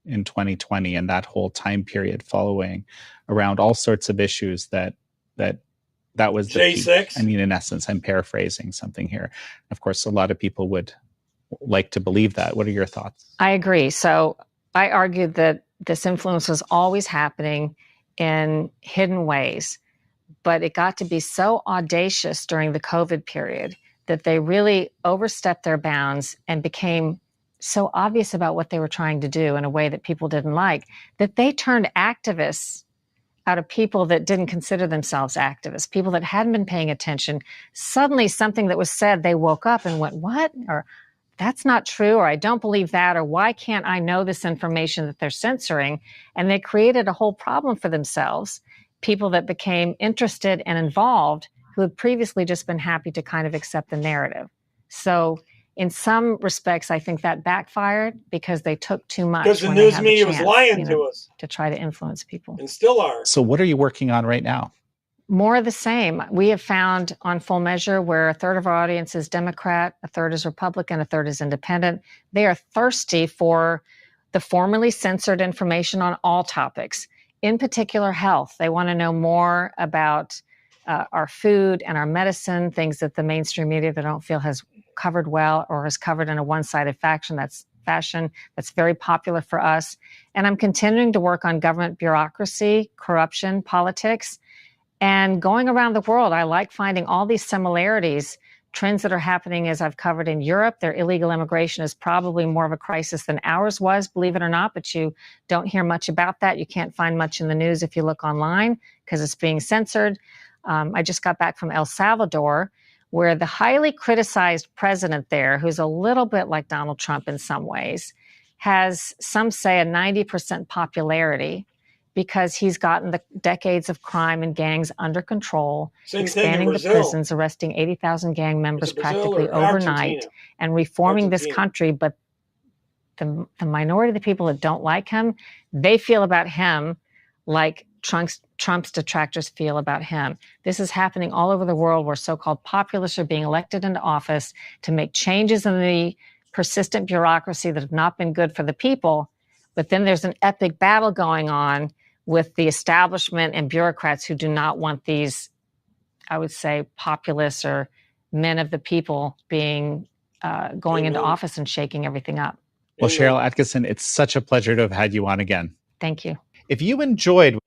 in 2020 and that whole time period following around all sorts of issues that was the
J6.
peak. I mean, in essence, I'm paraphrasing something here. Of course, a lot of people would like to believe that. What are your thoughts?
I agree. So I argued that this influence was always happening in hidden ways, but it got to be so audacious during the COVID period that they really overstepped their bounds and became so obvious about what they were trying to do in a way that people didn't like, that they turned activists out of people that didn't consider themselves activists, people that hadn't been paying attention. Suddenly something that was said, they woke up and went, what? Or that's not true, or I don't believe that, or why can't I know this information that they're censoring? And they created a whole problem for themselves, people that became interested and involved who had previously just been happy to kind of accept the narrative. So in some respects, I think that backfired because they took too much.
Because the news media was lying to us.
To try to influence people.
And still are.
So what are you working on right now?
More of the same. We have found on Full Measure, where a third of our audience is Democrat, a third is Republican, a third is independent. They are thirsty for the formerly censored information on all topics, in particular health. They want to know more about our food and our medicine, things that the mainstream media they don't feel has covered well or has covered in a one-sided fashion that's very popular for us. And I'm continuing to work on government bureaucracy, corruption, politics. And going around the world, I like finding all these similarities, trends that are happening as I've covered in Europe. Their illegal immigration is probably more of a crisis than ours was, believe it or not, but you don't hear much about that. You can't find much in the news if you look online because it's being censored. I just got back from El Salvador, where the highly criticized president there, who's a little bit like Donald Trump in some ways, has, some say, a 90% popularity, because he's gotten the decades of crime and gangs under control, expanding the prisons, arresting 80,000 gang members practically overnight, and reforming this country. But the minority of the people that don't like him, they feel about him like Trump's detractors feel about him. This is happening all over the world, where so-called populists are being elected into office to make changes in the persistent bureaucracy that have not been good for the people. But then there's an epic battle going on with the establishment and bureaucrats who do not want these, I would say, populists or men of the people being going into office and shaking everything up.
Well, Cheryl Attkisson, it's such a pleasure to have had you on again.
Thank you.
If you enjoyed...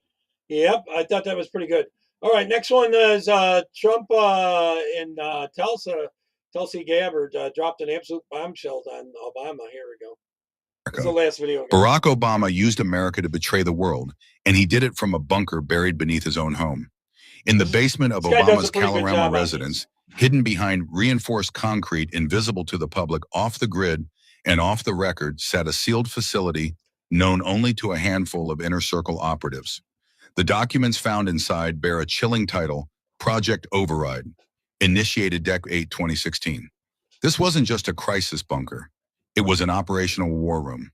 Yep, I thought that was pretty good. All right, next one is Trump in Tulsi Gabbard dropped an absolute bombshell on Obama. Here we go. It's the last video.
Barack Obama used America to betray the world, and he did it from a bunker buried beneath his own home. In the basement of Obama's Kalorama residence, hidden behind reinforced concrete invisible to the public off the grid and off the record, sat a sealed facility known only to a handful of inner circle operatives. The documents found inside bear a chilling title, Project Override, initiated Dec. 8, 2016. This wasn't just a crisis bunker. It was an operational war room,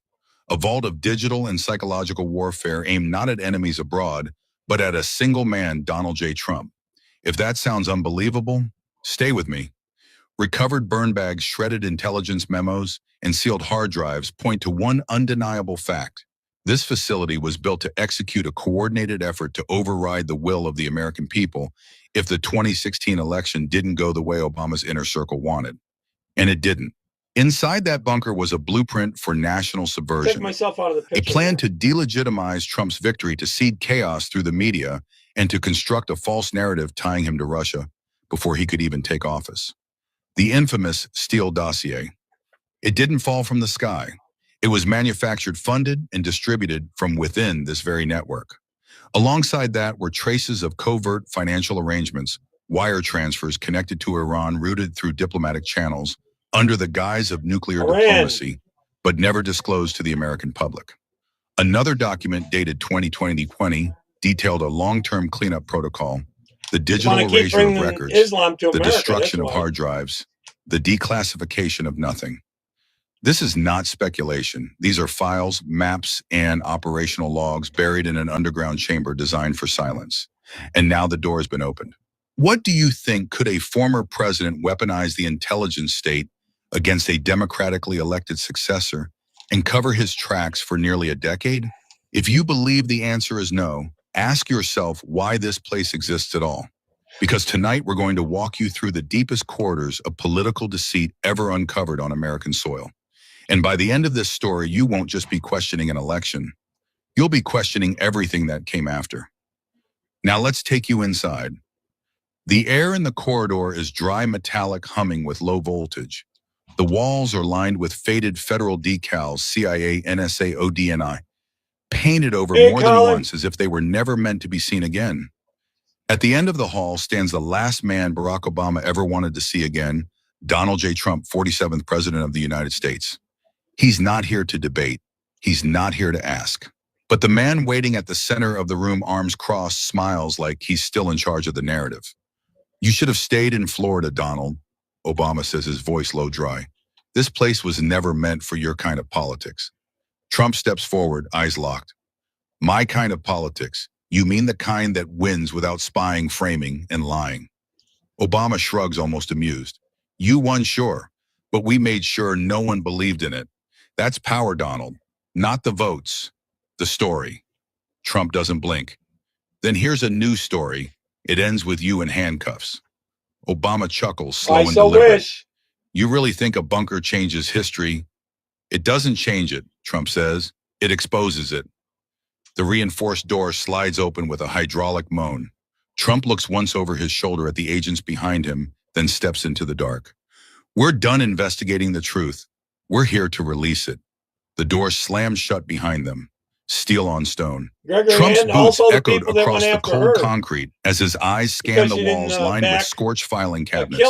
a vault of digital and psychological warfare aimed not at enemies abroad, but at a single man, Donald J. Trump. If that sounds unbelievable, stay with me. Recovered burn bags, shredded intelligence memos, and sealed hard drives point to one undeniable fact. This facility was built to execute a coordinated effort to override the will of the American people if the 2016 election didn't go the way Obama's inner circle wanted. And it didn't. Inside that bunker was a blueprint for national subversion.
Took myself out of the
A
picture.
plan to delegitimize Trump's victory, to seed chaos through the media, and to construct a false narrative tying him to Russia before he could even take office. The infamous Steele dossier. It didn't fall from the sky. It was manufactured, funded, and distributed from within this very network. Alongside that were traces of covert financial arrangements, wire transfers connected to Iran routed through diplomatic channels under the guise of nuclear diplomacy, but never disclosed to the American public. Another document dated 2020 detailed a long-term cleanup protocol, the digital erasure of records, the destruction of hard drives, the declassification of nothing. This is not speculation. These are files, maps, and operational logs buried in an underground chamber designed for silence. And now the door has been opened. What do you think? Could a former president weaponize the intelligence state against a democratically elected successor and cover his tracks for nearly a decade? If you believe the answer is no, ask yourself why this place exists at all. Because tonight we're going to walk you through the deepest corridors of political deceit ever uncovered on American soil. And by the end of this story, you won't just be questioning an election. You'll be questioning everything that came after. Now let's take you inside. The air in the corridor is dry, metallic, humming with low voltage. The walls are lined with faded federal decals, CIA, NSA, ODNI, painted over more than once as if they were never meant to be seen again. At the end of the hall stands the last man Barack Obama ever wanted to see again, Donald J. Trump, 47th President of the United States. He's not here to debate. He's not here to ask. But the man waiting at the center of the room, arms crossed, smiles like he's still in charge of the narrative. You should have stayed in Florida, Donald, Obama says, his voice low, dry. This place was never meant for your kind of politics. Trump steps forward, eyes locked. My kind of politics? You mean the kind that wins without spying, framing, and lying? Obama shrugs, almost amused. You won, sure, but we made sure no one believed in it. That's power, Donald. Not the votes, the story. Trump doesn't blink. Then here's a new story. It ends with you in handcuffs. Obama chuckles, slow and deliberate. You really think a bunker changes history? It doesn't change it, Trump says. It exposes it. The reinforced door slides open with a hydraulic moan. Trump looks once over his shoulder at the agents behind him, then steps into the dark. We're done investigating the truth. We're here to release it. The door slams shut behind them. Steel on stone. Trump's boots echoed across the cold concrete as his eyes scanned the walls lined with scorched filing cabinets,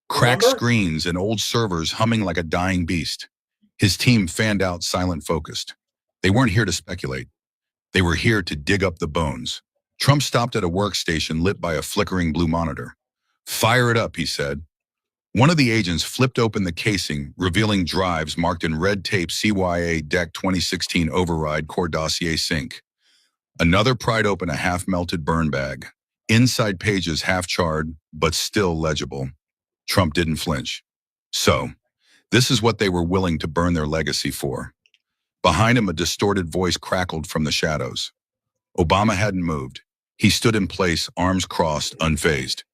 cracked screens, and old servers humming like a dying beast. His team fanned out, silent, focused. They weren't here to speculate. They were here to dig up the bones. Trump stopped at a workstation lit by a flickering blue monitor. Fire it up, he said. One of the agents flipped open the casing, revealing drives marked in red tape CYA DEC 2016 override core dossier sync. Another pried open a half-melted burn bag. Inside pages half-charred, but still legible. Trump didn't flinch. So, this is what they were willing to burn their legacy for. Behind him, a distorted voice crackled from the shadows. Obama hadn't moved. He stood in place, arms crossed, unfazed.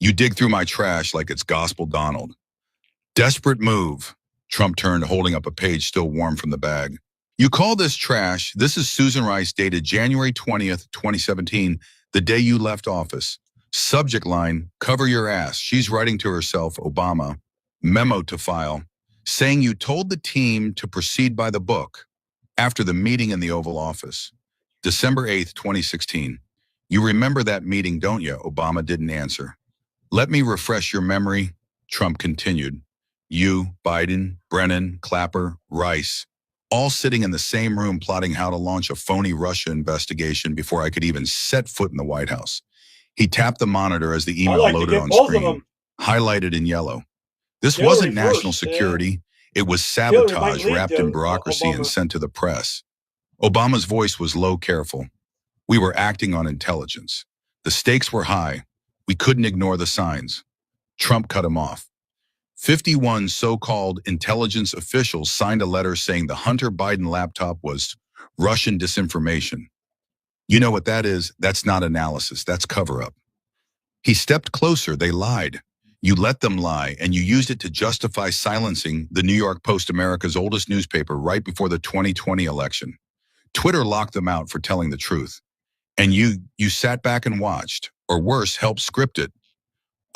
You dig through my trash like it's gospel, Donald. Desperate move. Trump turned, holding up a page still warm from the bag. You call this trash? This is Susan Rice, dated January 20th, 2017, the day you left office. Subject line, cover your ass. She's writing to herself, Obama. Memo to file, saying you told the team to proceed by the book after the meeting in the Oval Office. December 8th, 2016. You remember that meeting, don't you? Obama didn't answer. Let me refresh your memory, Trump continued. You, Biden, Brennan, Clapper, Rice, all sitting in the same room plotting how to launch a phony Russia investigation before I could even set foot in the White House. He tapped the monitor as the email loaded on screen, highlighted in yellow. This
Hillary
wasn't national
first,
security. It was
Hillary might
sabotage
lead
wrapped
to
in bureaucracy and
Obama.
sent to the press. Obama's voice was low, careful. We were acting on intelligence. The stakes were high. We couldn't ignore the signs. Trump cut him off. 51 so-called intelligence officials signed a letter saying the Hunter Biden laptop was Russian disinformation. You know what that is? That's not analysis. That's cover-up. He stepped closer. They lied. You let them lie, and you used it to justify silencing the New York Post, America's oldest newspaper, right before the 2020 election. Twitter locked them out for telling the truth. And you sat back and watched, or worse, helped script it.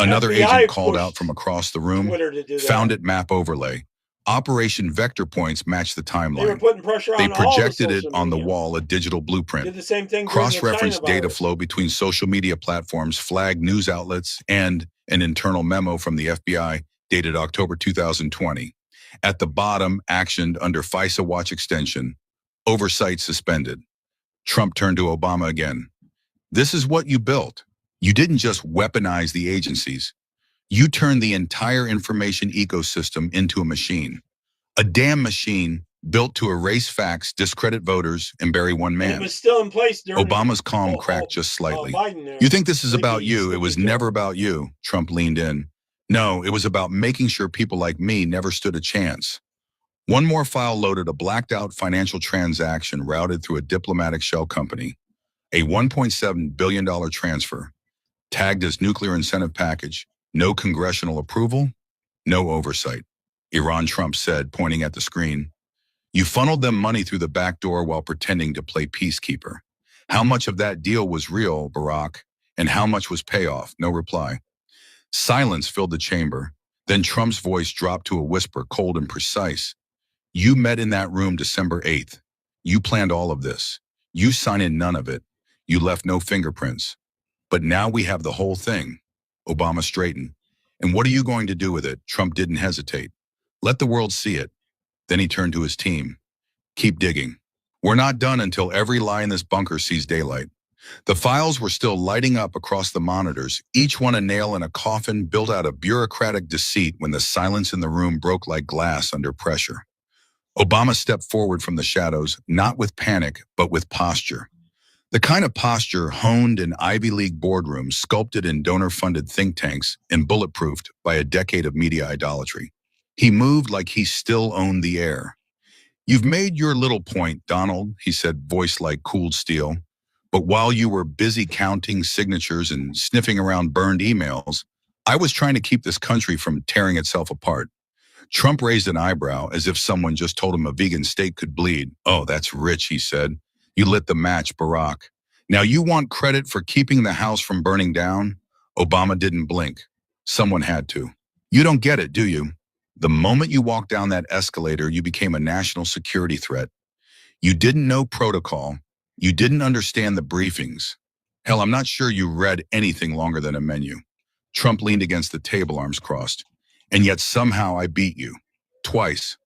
Another
FBI
agent called
pushed
out from across the room,
Twitter to do that.
found it map overlay. Operation Vector Points matched the
They were
timeline.
putting pressure
They
on all the
projected it
social
on the
media.
wall, a digital blueprint.
Did the same thing during the China
Cross-referenced data
virus.
flow between social media platforms, flagged news outlets, and an internal memo from the FBI dated October 2020. At the bottom, actioned under FISA watch extension, oversight suspended. Trump turned to Obama again. This is what you built. You didn't just weaponize the agencies. You turned the entire information ecosystem into a machine. A damn machine built to erase facts, discredit voters, and bury one
And
man.
it was still in place during
Obama's calm cracked just slightly.
Biden there.
You think this is about
Sleepy-
you. It
Sleepy
was
Joe.
never about you. Trump leaned in. No, it was about making sure people like me never stood a chance. One more file loaded, a blacked out financial transaction routed through a diplomatic shell company. A $1.7 billion transfer, tagged as nuclear incentive package. No congressional approval, no oversight. Iran, Trump said, pointing at the screen. You funneled them money through the back door while pretending to play peacekeeper. How much of that deal was real, Barack, and how much was payoff? No reply. Silence filled the chamber. Then Trump's voice dropped to a whisper, cold and precise. You met in that room December 8th. You planned all of this. You signed in none of it. You left no fingerprints. But now we have the whole thing. Obama straightened. And what are you going to do with it? Trump didn't hesitate. Let the world see it. Then he turned to his team. Keep digging. We're not done until every lie in this bunker sees daylight. The files were still lighting up across the monitors, each one a nail in a coffin built out of bureaucratic deceit when the silence in the room broke like glass under pressure. Obama stepped forward from the shadows, not with panic, but with posture. The kind of posture honed in Ivy League boardrooms, sculpted in donor-funded think tanks, and bulletproofed by a decade of media idolatry. He moved like he still owned the air. You've made your little point, Donald, he said, voice like cooled steel. But while you were busy counting signatures and sniffing around burned emails, I was trying to keep this country from tearing itself apart. Trump raised an eyebrow as if someone just told him a vegan steak could bleed. Oh, that's rich, he said. You lit the match, Barack. Now you want credit for keeping the house from burning down? Obama didn't blink. Someone had to. You don't get it, do you? The moment you walked down that escalator, you became a national security threat. You didn't know protocol. You didn't understand the briefings. Hell, I'm not sure you read anything longer than a menu. Trump leaned against the table, arms crossed. And yet somehow I beat you. Twice.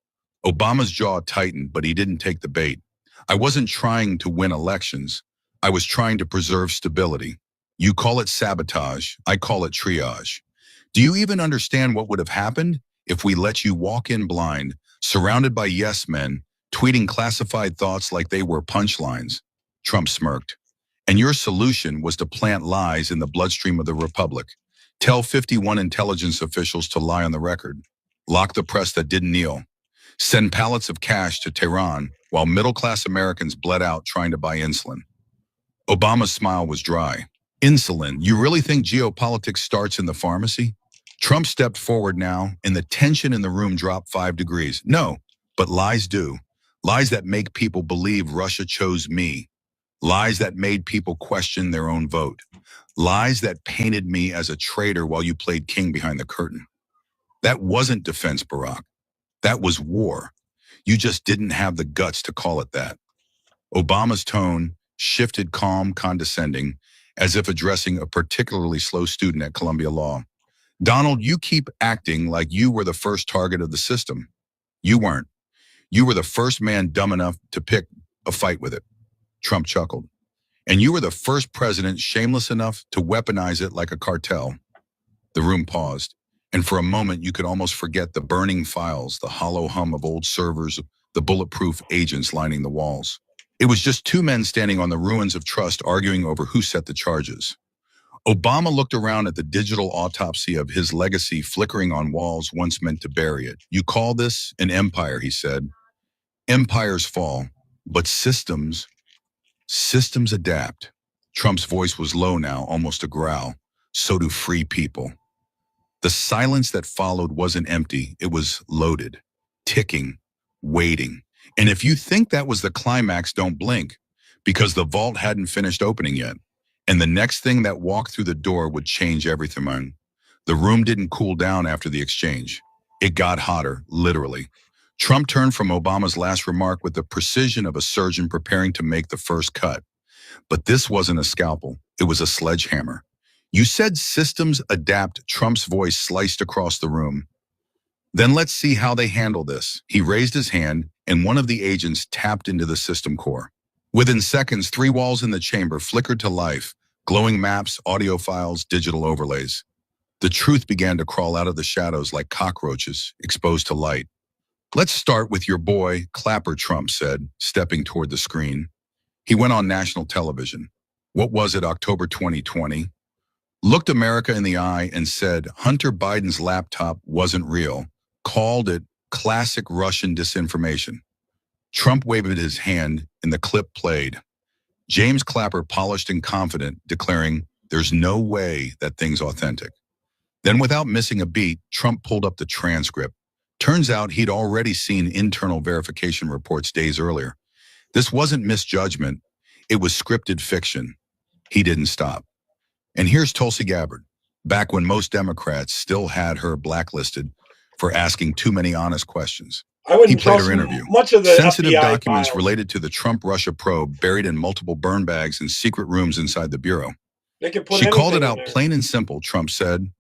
Obama's jaw tightened, but he didn't take the bait. I wasn't trying to win elections. I was trying to preserve stability. You call it sabotage. I call it triage. Do you even understand what would have happened if we let you walk in blind, surrounded by yes men, tweeting classified thoughts like they were punchlines? Trump smirked. And your solution was to plant lies in the bloodstream of the republic. Tell 51 intelligence officials to lie on the record. Lock the press that didn't kneel. Send pallets of cash to Tehran while middle-class Americans bled out trying to buy insulin. Obama's smile was dry. Insulin, you really think geopolitics starts in the pharmacy? Trump stepped forward now, and the tension in the room dropped 5 degrees. No, but lies do. Lies that make people believe Russia chose me. Lies that made people question their own vote. Lies that painted me as a traitor while you played king behind the curtain. That wasn't defense, Barack. That was war. You just didn't have the guts to call it that. Obama's tone shifted, calm, condescending, as if addressing a particularly slow student at Columbia Law. Donald, you keep acting like you were the first target of the system. You weren't. You were the first man dumb enough to pick a fight with it. Trump chuckled. And you were the first president shameless enough to weaponize it like a cartel. The room paused. And for a moment, you could almost forget the burning files, the hollow hum of old servers, the bulletproof agents lining the walls. It was just two men standing on the ruins of trust arguing over who set the charges. Obama looked around at the digital autopsy of his legacy flickering on walls once meant to bury it. You call this an empire, he said. Empires fall, but systems adapt. Trump's voice was low now, almost a growl. So do free people. The silence that followed wasn't empty, it was loaded, ticking, waiting. And if you think that was the climax, don't blink, because the vault hadn't finished opening yet. And the next thing that walked through the door would change everything. The room didn't cool down after the exchange. It got hotter, literally. Trump turned from Obama's last remark with the precision of a surgeon preparing to make the first cut. But this wasn't a scalpel, it was a sledgehammer. You said systems adapt, Trump's voice sliced across the room. Then let's see how they handle this. He raised his hand, and one of the agents tapped into the system core. Within seconds, 3 walls in the chamber flickered to life, glowing maps, audio files, digital overlays. The truth began to crawl out of the shadows like cockroaches exposed to light. Let's start with your boy, Clapper, Trump said, stepping toward the screen. He went on national television. What was it, October 2020? Looked America in the eye and said Hunter Biden's laptop wasn't real, called it classic Russian disinformation. Trump waved his hand and the clip played. James Clapper, polished and confident, declaring, "There's no way that thing's authentic." Then without missing a beat, Trump pulled up the transcript. Turns out he'd already seen internal verification reports days earlier. This wasn't misjudgment, it was scripted fiction. He didn't stop. And here's Tulsi Gabbard, back when most Democrats still had her blacklisted for asking too many honest questions. He played her interview.
Much of the
Sensitive
FBI
documents
files.
related to the Trump-Russia probe buried in multiple burn bags in secret rooms inside the Bureau.
They can put
She called it
anything in
out
there.
plain and simple, Trump said.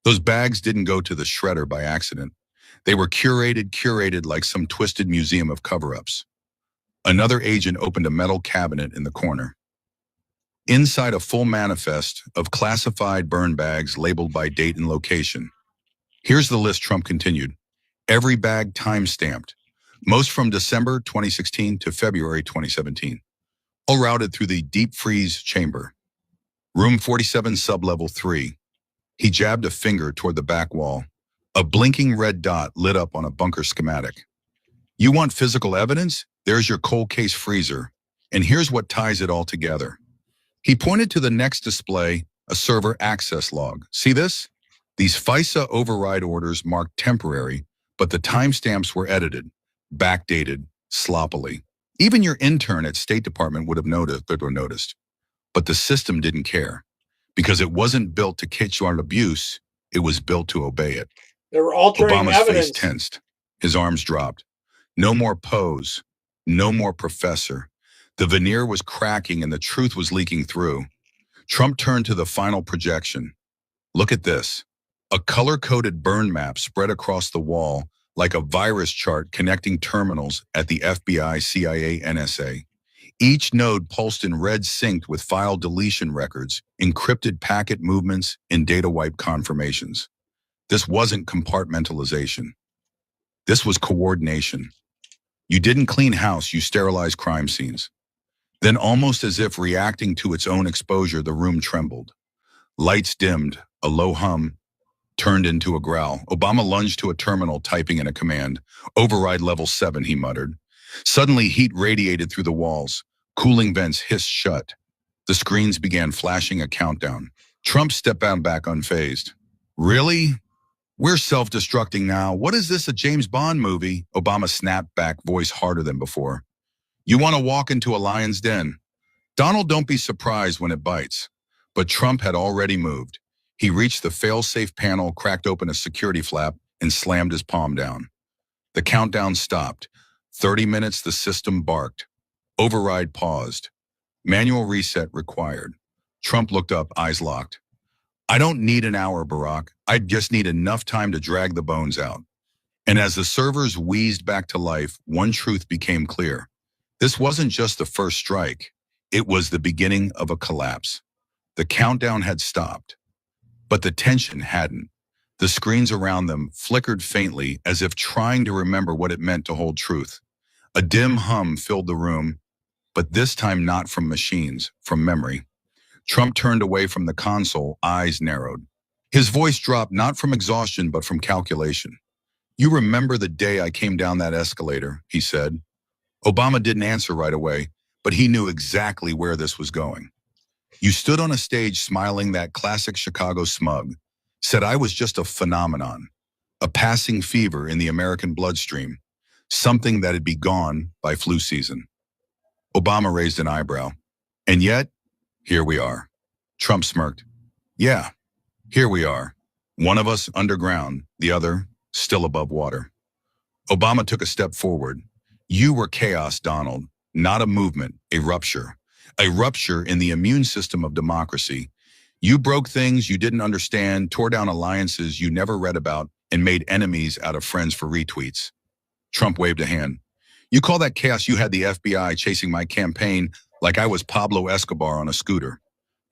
Those bags didn't go to the shredder by accident. They were curated like some twisted museum of cover-ups. Another agent opened a metal cabinet in the corner. Inside, a full manifest of classified burn bags labeled by date and location. Here's the list, Trump continued. Every bag time-stamped, most from December 2016 to February 2017, all routed through the deep freeze chamber. Room 47, sublevel 3. He jabbed a finger toward the back wall. A blinking red dot lit up on a bunker schematic. You want physical evidence? There's your cold case freezer. And here's what ties it all together. He pointed to the next display, a server access log. See this? These FISA override orders marked temporary, but the timestamps were edited, backdated, sloppily. Even your intern at State Department would have noticed. But the system didn't care, because it wasn't built to catch you on abuse, it was built to obey it.
They were altering
Obama's
evidence.
face tensed. His arms dropped. No more pose. No more professor. The veneer was cracking and the truth was leaking through. Trump turned to the final projection. Look at this. A color-coded burn map spread across the wall like a virus chart connecting terminals at the FBI, CIA, NSA. Each node pulsed in red, synced with file deletion records, encrypted packet movements, and data wipe confirmations. This wasn't compartmentalization. This was coordination. You didn't clean house, you sterilized crime scenes. Then, almost as if reacting to its own exposure, the room trembled. Lights dimmed, a low hum turned into a growl. Obama lunged to a terminal, typing in a command. Override level 7, he muttered. Suddenly, heat radiated through the walls. Cooling vents hissed shut. The screens began flashing a countdown. Trump stepped back unfazed. Really? We're self-destructing now. What is this, a James Bond movie? Obama snapped back, voice harder than before. You want to walk into a lion's den? Donald, don't be surprised when it bites. But Trump had already moved. He reached the fail-safe panel, cracked open a security flap, and slammed his palm down. The countdown stopped. 30 minutes, the system barked. Override paused. Manual reset required. Trump looked up, eyes locked. I don't need an hour, Barack. I just need enough time to drag the bones out. And as the servers wheezed back to life, one truth became clear. This wasn't just the first strike. It was the beginning of a collapse. The countdown had stopped, but the tension hadn't. The screens around them flickered faintly as if trying to remember what it meant to hold truth. A dim hum filled the room, but this time not from machines, from memory. Trump turned away from the console, eyes narrowed. His voice dropped not from exhaustion but from calculation. "You remember the day I came down that escalator," he said. Obama didn't answer right away, but he knew exactly where this was going. "You stood on a stage smiling that classic Chicago smug, said I was just a phenomenon, a passing fever in the American bloodstream, something that'd be gone by flu season." Obama raised an eyebrow. "And yet, here we are." Trump smirked. "Yeah, here we are. One of us underground, the other still above water." Obama took a step forward. "You were chaos, Donald, not a movement, a rupture. A rupture in the immune system of democracy. You broke things you didn't understand, tore down alliances you never read about, and made enemies out of friends for retweets." Trump waved a hand. "You call that chaos? You had the FBI chasing my campaign like I was Pablo Escobar on a scooter.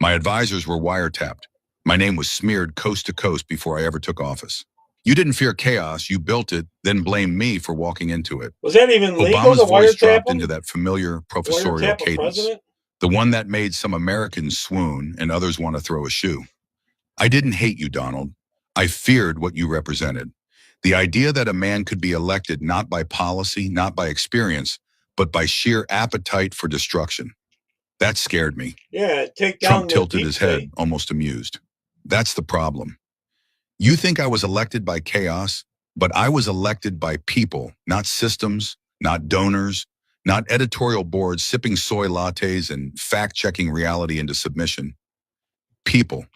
My advisors were wiretapped. My name was smeared coast to coast before I ever took office. You didn't fear chaos, you built it, then blamed me for walking into it."
Was that even legal?
Obama's voice dropped
him?
into that familiar professorial cadence, the one that made some Americans swoon and others want to throw a shoe. "I didn't hate you, Donald. I feared what you represented. The idea that a man could be elected not by policy, not by experience, but by sheer appetite for destruction. That scared me."
Yeah, take down
Trump
the
tilted
deep
his
state.
head, almost amused. "That's the problem. You think I was elected by chaos, but I was elected by people, not systems, not donors, not editorial boards sipping soy lattes and fact-checking reality into submission. People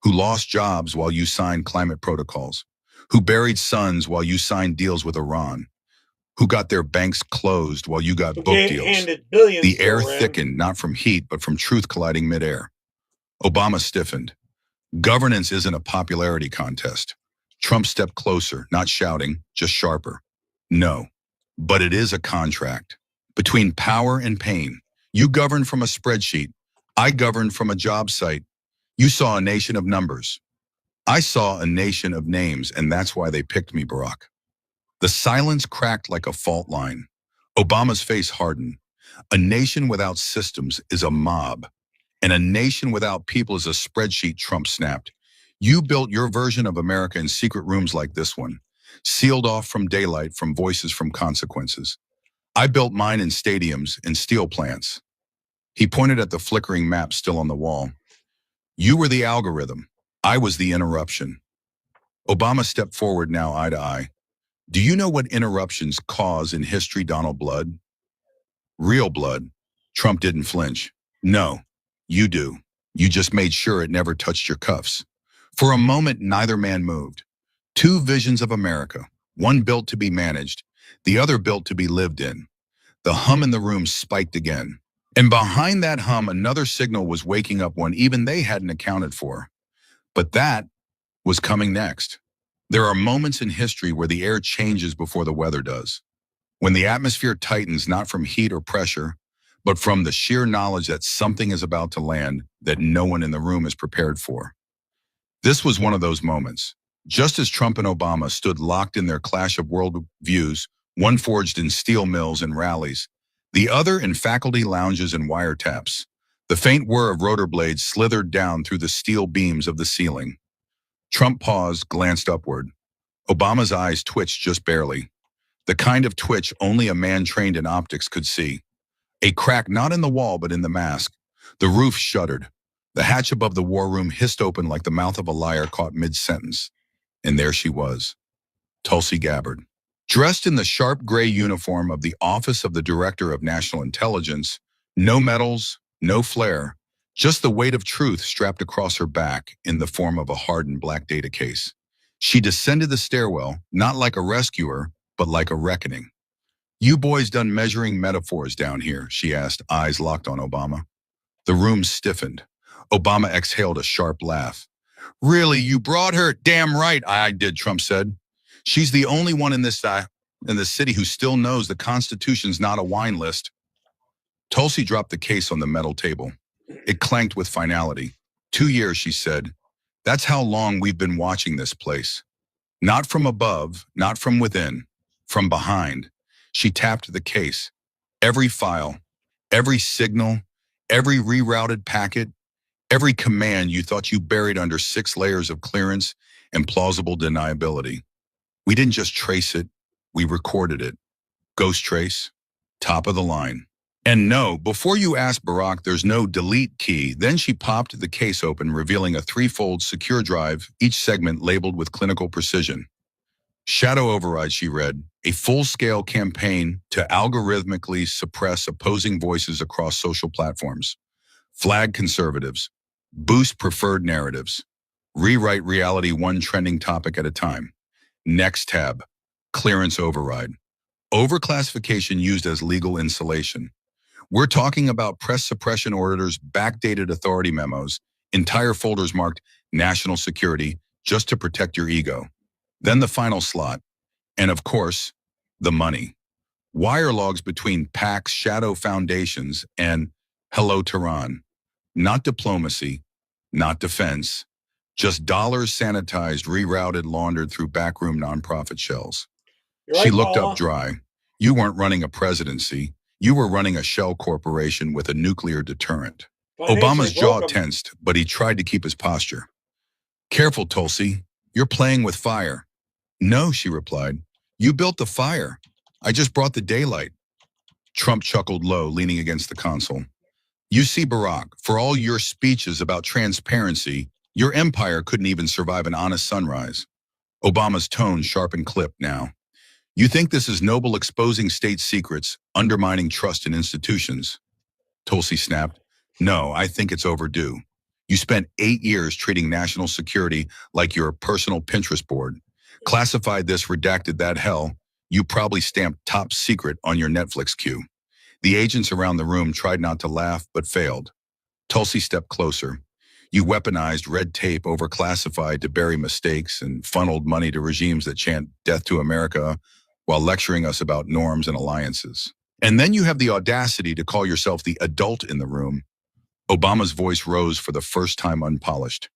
who lost jobs while you signed climate protocols, who buried sons while you signed deals with Iran, who got their banks closed while you got book deals.
Handed billions
The air
around.
thickened, not from heat, but from truth colliding midair." Obama stiffened. "Governance isn't a popularity contest." Trump stepped closer, not shouting, just sharper. "No, but it is a contract. Between power and pain. You govern from a spreadsheet. I govern from a job site. You saw a nation of numbers. I saw a nation of names, and that's why they picked me, Barack." The silence cracked like a fault line. Obama's face hardened. "A nation without systems is a mob, and a nation without people is a spreadsheet," Trump snapped. "You built your version of America in secret rooms like this one, sealed off from daylight, from voices, from consequences. I built mine in stadiums and steel plants." He pointed at the flickering map still on the wall. "You were the algorithm. I was the interruption." Obama stepped forward now, eye to eye. "Do you know what interruptions cause in history, Donald Blood?" "Real blood." Trump didn't flinch. "No, you do. You just made sure it never touched your cuffs." For a moment, neither man moved. Two visions of America, one built to be managed, the other built to be lived in. The hum in the room spiked again. And behind that hum, another signal was waking up one even they hadn't accounted for. But that was coming next. There are moments in history where the air changes before the weather does. When the atmosphere tightens not from heat or pressure, but from the sheer knowledge that something is about to land that no one in the room is prepared for. This was one of those moments. Just as Trump and Obama stood locked in their clash of world views, one forged in steel mills and rallies, the other in faculty lounges and wiretaps, the faint whir of rotor blades slithered down through the steel beams of the ceiling. Trump paused, glanced upward. Obama's eyes twitched just barely, the kind of twitch only a man trained in optics could see. A crack not in the wall but in the mask. The roof shuddered. The hatch above the war room hissed open like the mouth of a liar caught mid-sentence. And there she was, Tulsi Gabbard. Dressed in the sharp gray uniform of the Office of the Director of National Intelligence, no medals, no flair, just the weight of truth strapped across her back in the form of a hardened black data case. She descended the stairwell, not like a rescuer, but like a reckoning. "You boys done measuring metaphors down here?" she asked, eyes locked on Obama. The room stiffened. Obama exhaled a sharp laugh. "Really, you brought her?" "Damn right I did," Trump said. "She's the only one in this city who still knows the Constitution's not a wine list." Tulsi dropped the case on the metal table. It clanked with finality. 2 years, she said. "That's how long we've been watching this place. Not from above, not from within, from behind. She tapped the case. Every file, every signal, every rerouted packet, every command you thought you buried under 6 layers of clearance and plausible deniability. We didn't just trace it, we recorded it. Ghost trace, top of the line. And no, before you ask Barack, there's no delete key. Then she popped the case open, revealing a 3-fold secure drive, each segment labeled with clinical precision. Shadow Override, she read, a full-scale campaign to algorithmically suppress opposing voices across social platforms. Flag conservatives. Boost preferred narratives. Rewrite reality one trending topic at a time. Next tab. Clearance override. Overclassification used as legal insulation. We're talking about press suppression orders, backdated authority memos, entire folders marked national security just to protect your ego. Then the final slot. And of course, the money. Wire logs between PACs, shadow foundations, and Hello Tehran. Not diplomacy, not defense, just dollars sanitized, rerouted, laundered through backroom nonprofit shells. She looked up dry. You weren't running a presidency. You were running a shell corporation with a nuclear deterrent. Obama's jaw tensed, but he tried to keep his posture. Careful, Tulsi. You're playing with fire. No, she replied. You built the fire. I just brought the daylight. Trump chuckled low, leaning against the console. You see, Barack, for all your speeches about transparency, your empire couldn't even survive an honest sunrise. Obama's tone sharp and clipped now. You think this is noble, exposing state secrets, undermining trust in institutions? Tulsi snapped. No, I think it's overdue. You spent 8 years treating national security like your personal Pinterest board. Classified this, redacted that, hell. You probably stamped top secret on your Netflix queue. The agents around the room tried not to laugh, but failed. Tulsi stepped closer. You weaponized red tape, overclassified to bury mistakes, and funneled money to regimes that chant death to America while lecturing us about norms and alliances. And then you have the audacity to call yourself the adult in the room. Obama's voice rose for the first time unpolished.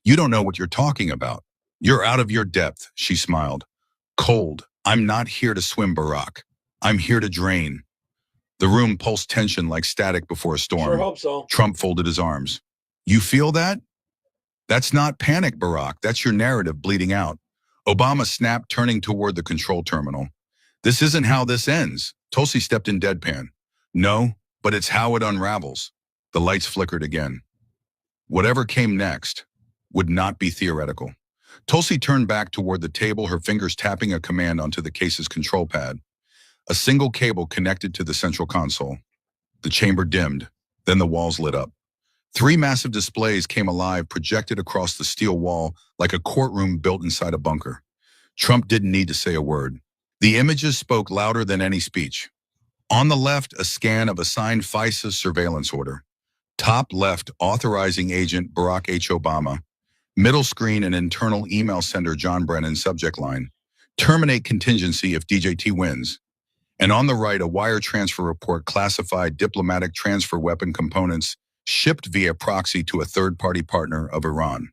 You don't know what you're talking about. You're out of your depth, she smiled. Cold. I'm not here to swim, Barack. I'm here to drain. The room pulsed tension like static before a storm.
Sure hope so.
Trump folded his arms. You feel that? That's not panic, Barack. That's your narrative bleeding out. Obama snapped, turning toward the control terminal. This isn't how this ends. Tulsi stepped in deadpan. No, but it's how it unravels. The lights flickered again. Whatever came next would not be theoretical. Tulsi turned back toward the table, her fingers tapping a command onto the case's control pad. A single cable connected to the central console. The chamber dimmed, then the walls lit up. 3 massive displays came alive, projected across the steel wall like a courtroom built inside a bunker. Trump didn't need to say a word. The images spoke louder than any speech. On the left, a scan of a signed FISA surveillance order. Top left, authorizing agent Barack H. Obama. Middle screen, an internal email sender, John Brennan, subject line. Terminate contingency if DJT wins. And on the right, a wire transfer report, classified diplomatic transfer weapon components shipped via proxy to a third-party partner of Iran.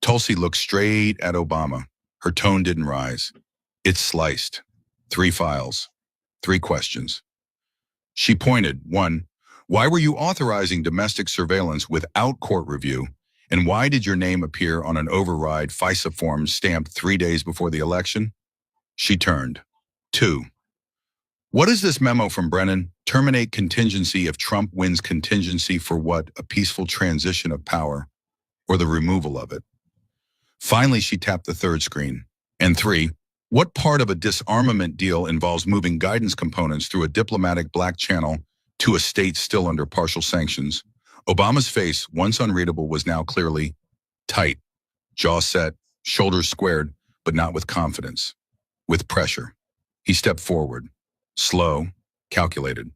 Tulsi looked straight at Obama. Her tone didn't rise. It's sliced. 3 files. 3 questions. She pointed. 1. Why were you authorizing domestic surveillance without court review? And why did your name appear on an override FISA form stamped 3 days before the election? She turned. 2. What is this memo from Brennan? Terminate contingency if Trump wins. Contingency for what? A peaceful transition of power, or the removal of it? Finally, she tapped the 3rd screen. And 3, what part of a disarmament deal involves moving guidance components through a diplomatic black channel to a state still under partial sanctions? Obama's face, once unreadable, was now clearly tight, jaw set, shoulders squared, but not with confidence, with pressure. He stepped forward. Slow, calculated.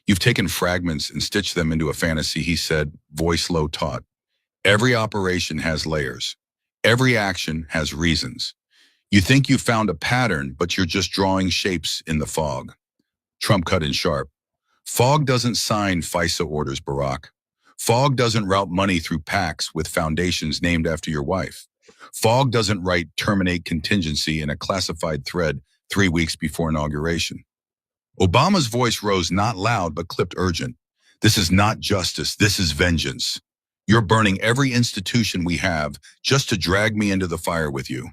You've taken fragments and stitched them into a fantasy, he said, voice low taut. Every operation has layers. Every action has reasons. You think you found a pattern, but you're just drawing shapes in the fog. Trump cut in sharp. Fog doesn't sign FISA orders, Barack. Fog doesn't route money through PACs with foundations named after your wife. Fog doesn't write terminate contingency in a classified thread 3 weeks before inauguration. Obama's voice rose not loud but clipped urgent. This is not justice, this is vengeance. You're burning every institution we have just to drag me into the fire with you.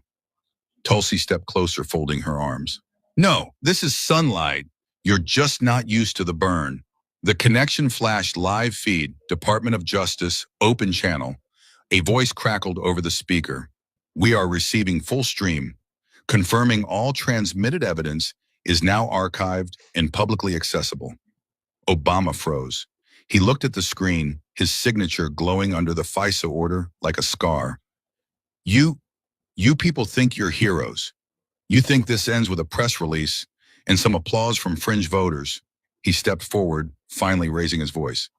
Tulsi stepped closer, folding her arms. No, this is sunlight. You're just not used to the burn. The connection flashed live feed, Department of Justice, open channel. A voice crackled over the speaker. We are receiving full stream, confirming all transmitted evidence is now archived and publicly accessible. Obama froze. He looked at the screen, his signature glowing under the FISA order like a scar. You people think you're heroes. You think this ends with a press release and some applause from fringe voters. He stepped forward, finally raising his voice.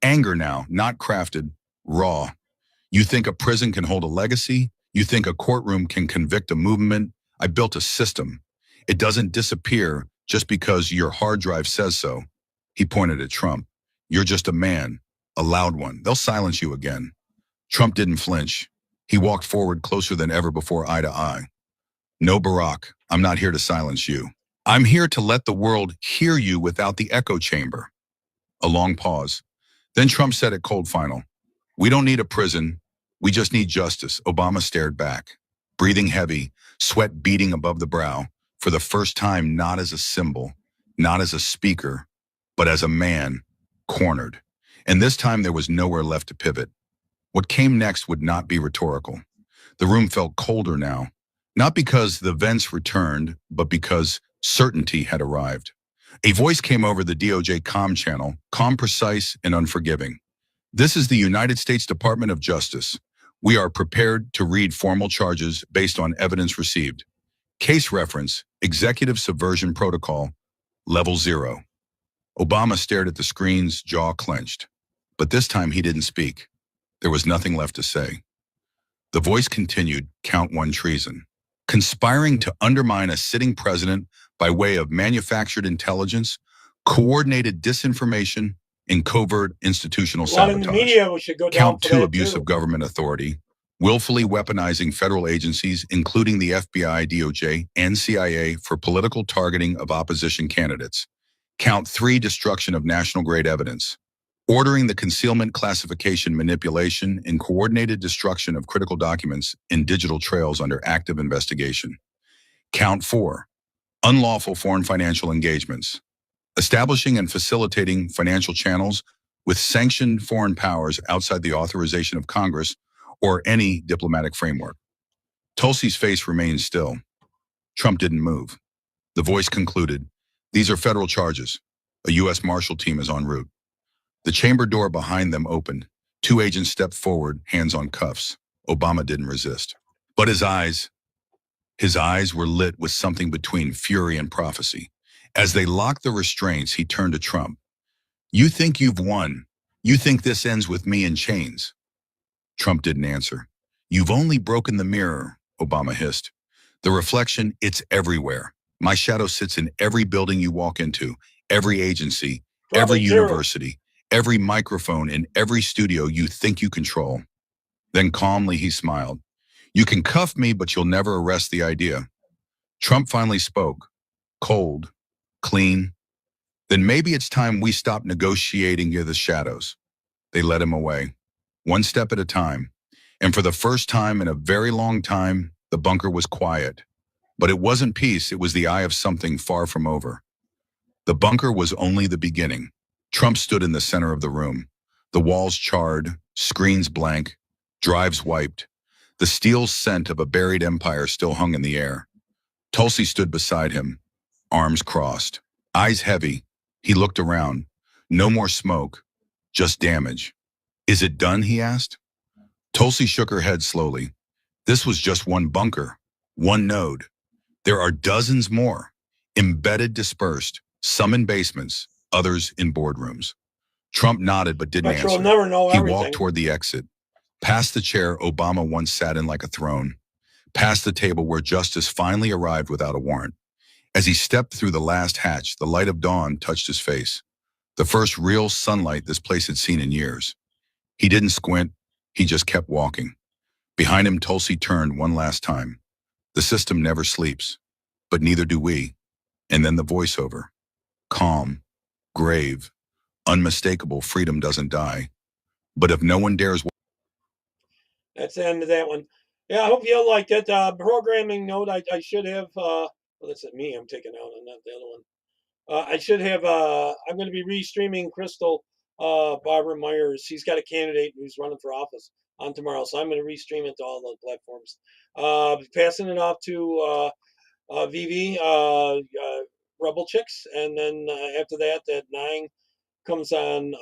Anger now, not crafted, raw. You think a prison can hold a legacy? You think a courtroom can convict a movement? I built a system. It doesn't disappear just because your hard drive says so. He pointed at Trump. You're just a man, a loud one. They'll silence you again. Trump didn't flinch. He walked forward closer than ever before, eye to eye. No, Barack, I'm not here to silence you. I'm here to let the world hear you without the echo chamber. A long pause. Then Trump said at cold final, we don't need a prison. We just need justice. Obama stared back, breathing heavy, sweat beading above the brow, for the first time not as a symbol, not as a speaker, but as a man, cornered. And this time there was nowhere left to pivot. What came next would not be rhetorical. The room felt colder now, not because the vents returned, but because certainty had arrived. A voice came over the DOJ comm channel, calm, precise, and unforgiving. This is the United States Department of Justice. We are prepared to read formal charges based on evidence received. Case reference, Executive Subversion Protocol, Level 0. Obama stared at the screen's jaw clenched. But this time he didn't speak. There was nothing left to say. The voice continued, Count 1 treason. Conspiring to undermine a sitting president by way of manufactured intelligence, coordinated disinformation, and covert institutional sabotage.
In the media, we should go down
Count
for
2
that
abuse
too.
of government authority, willfully weaponizing federal agencies, including the FBI, DOJ, and CIA for political targeting of opposition candidates. Count 3 destruction of national-grade evidence, ordering the concealment, classification, manipulation, and coordinated destruction of critical documents and digital trails under active investigation. Count 4, unlawful foreign financial engagements, establishing and facilitating financial channels with sanctioned foreign powers outside the authorization of Congress or any diplomatic framework. Tulsi's face remained still. Trump didn't move. The voice concluded, these are federal charges. A U.S. Marshal team is en route. The chamber door behind them opened. 2 agents stepped forward, hands on cuffs. Obama didn't resist. But his eyes were lit with something between fury and prophecy. As they locked the restraints, he turned to Trump. You think you've won. You think this ends with me in chains. Trump didn't answer. You've only broken the mirror, Obama hissed. The reflection, it's everywhere. My shadow sits in every building you walk into, every agency, every university, every microphone, in every studio you think you control. Then calmly he smiled. You can cuff me, but you'll never arrest the idea. Trump finally spoke, cold, clean. Then maybe it's time we stop negotiating near the shadows. They led him away, one step at a time. And for the first time in a very long time, the bunker was quiet. But it wasn't peace, it was the eye of something far from over. The bunker was only the beginning. Trump stood in the center of the room. The walls charred, screens blank, drives wiped. The steel scent of a buried empire still hung in the air. Tulsi stood beside him, arms crossed, eyes heavy. He looked around. No more smoke, just damage. Is it done, he asked. Tulsi shook her head slowly. This was just one bunker, one node. There are dozens more, embedded, dispersed, some in basements, others in boardrooms. Trump nodded but didn't answer.
We'll never know
He
everything.
walked toward the exit, past the chair Obama once sat in like a throne, past the table where justice finally arrived without a warrant. As he stepped through the last hatch, the light of dawn touched his face, the first real sunlight this place had seen in years. He didn't squint, he just kept walking. Behind him, Tulsi turned one last time. The system never sleeps, but neither do we. And then the voiceover. Calm, grave, unmistakable, freedom doesn't die. But if no one dares...
That's the end of that one. Yeah, I hope you all liked it. Programming note, I should have, well, that's me I'm taking out, and not the other one. I should have, I'm going to be re-streaming Crystal Barbara Myers. She's got a candidate who's running for office on tomorrow, so I'm going to re-stream it to all the platforms. Passing it off to Vivi, Rebel Chicks, and then after that, at 9 comes on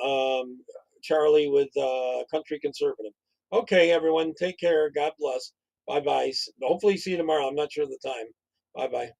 Charlie with Country Conservative. Okay, everyone, take care. God bless. Bye-bye. Hopefully see you tomorrow. I'm not sure of the time. Bye-bye.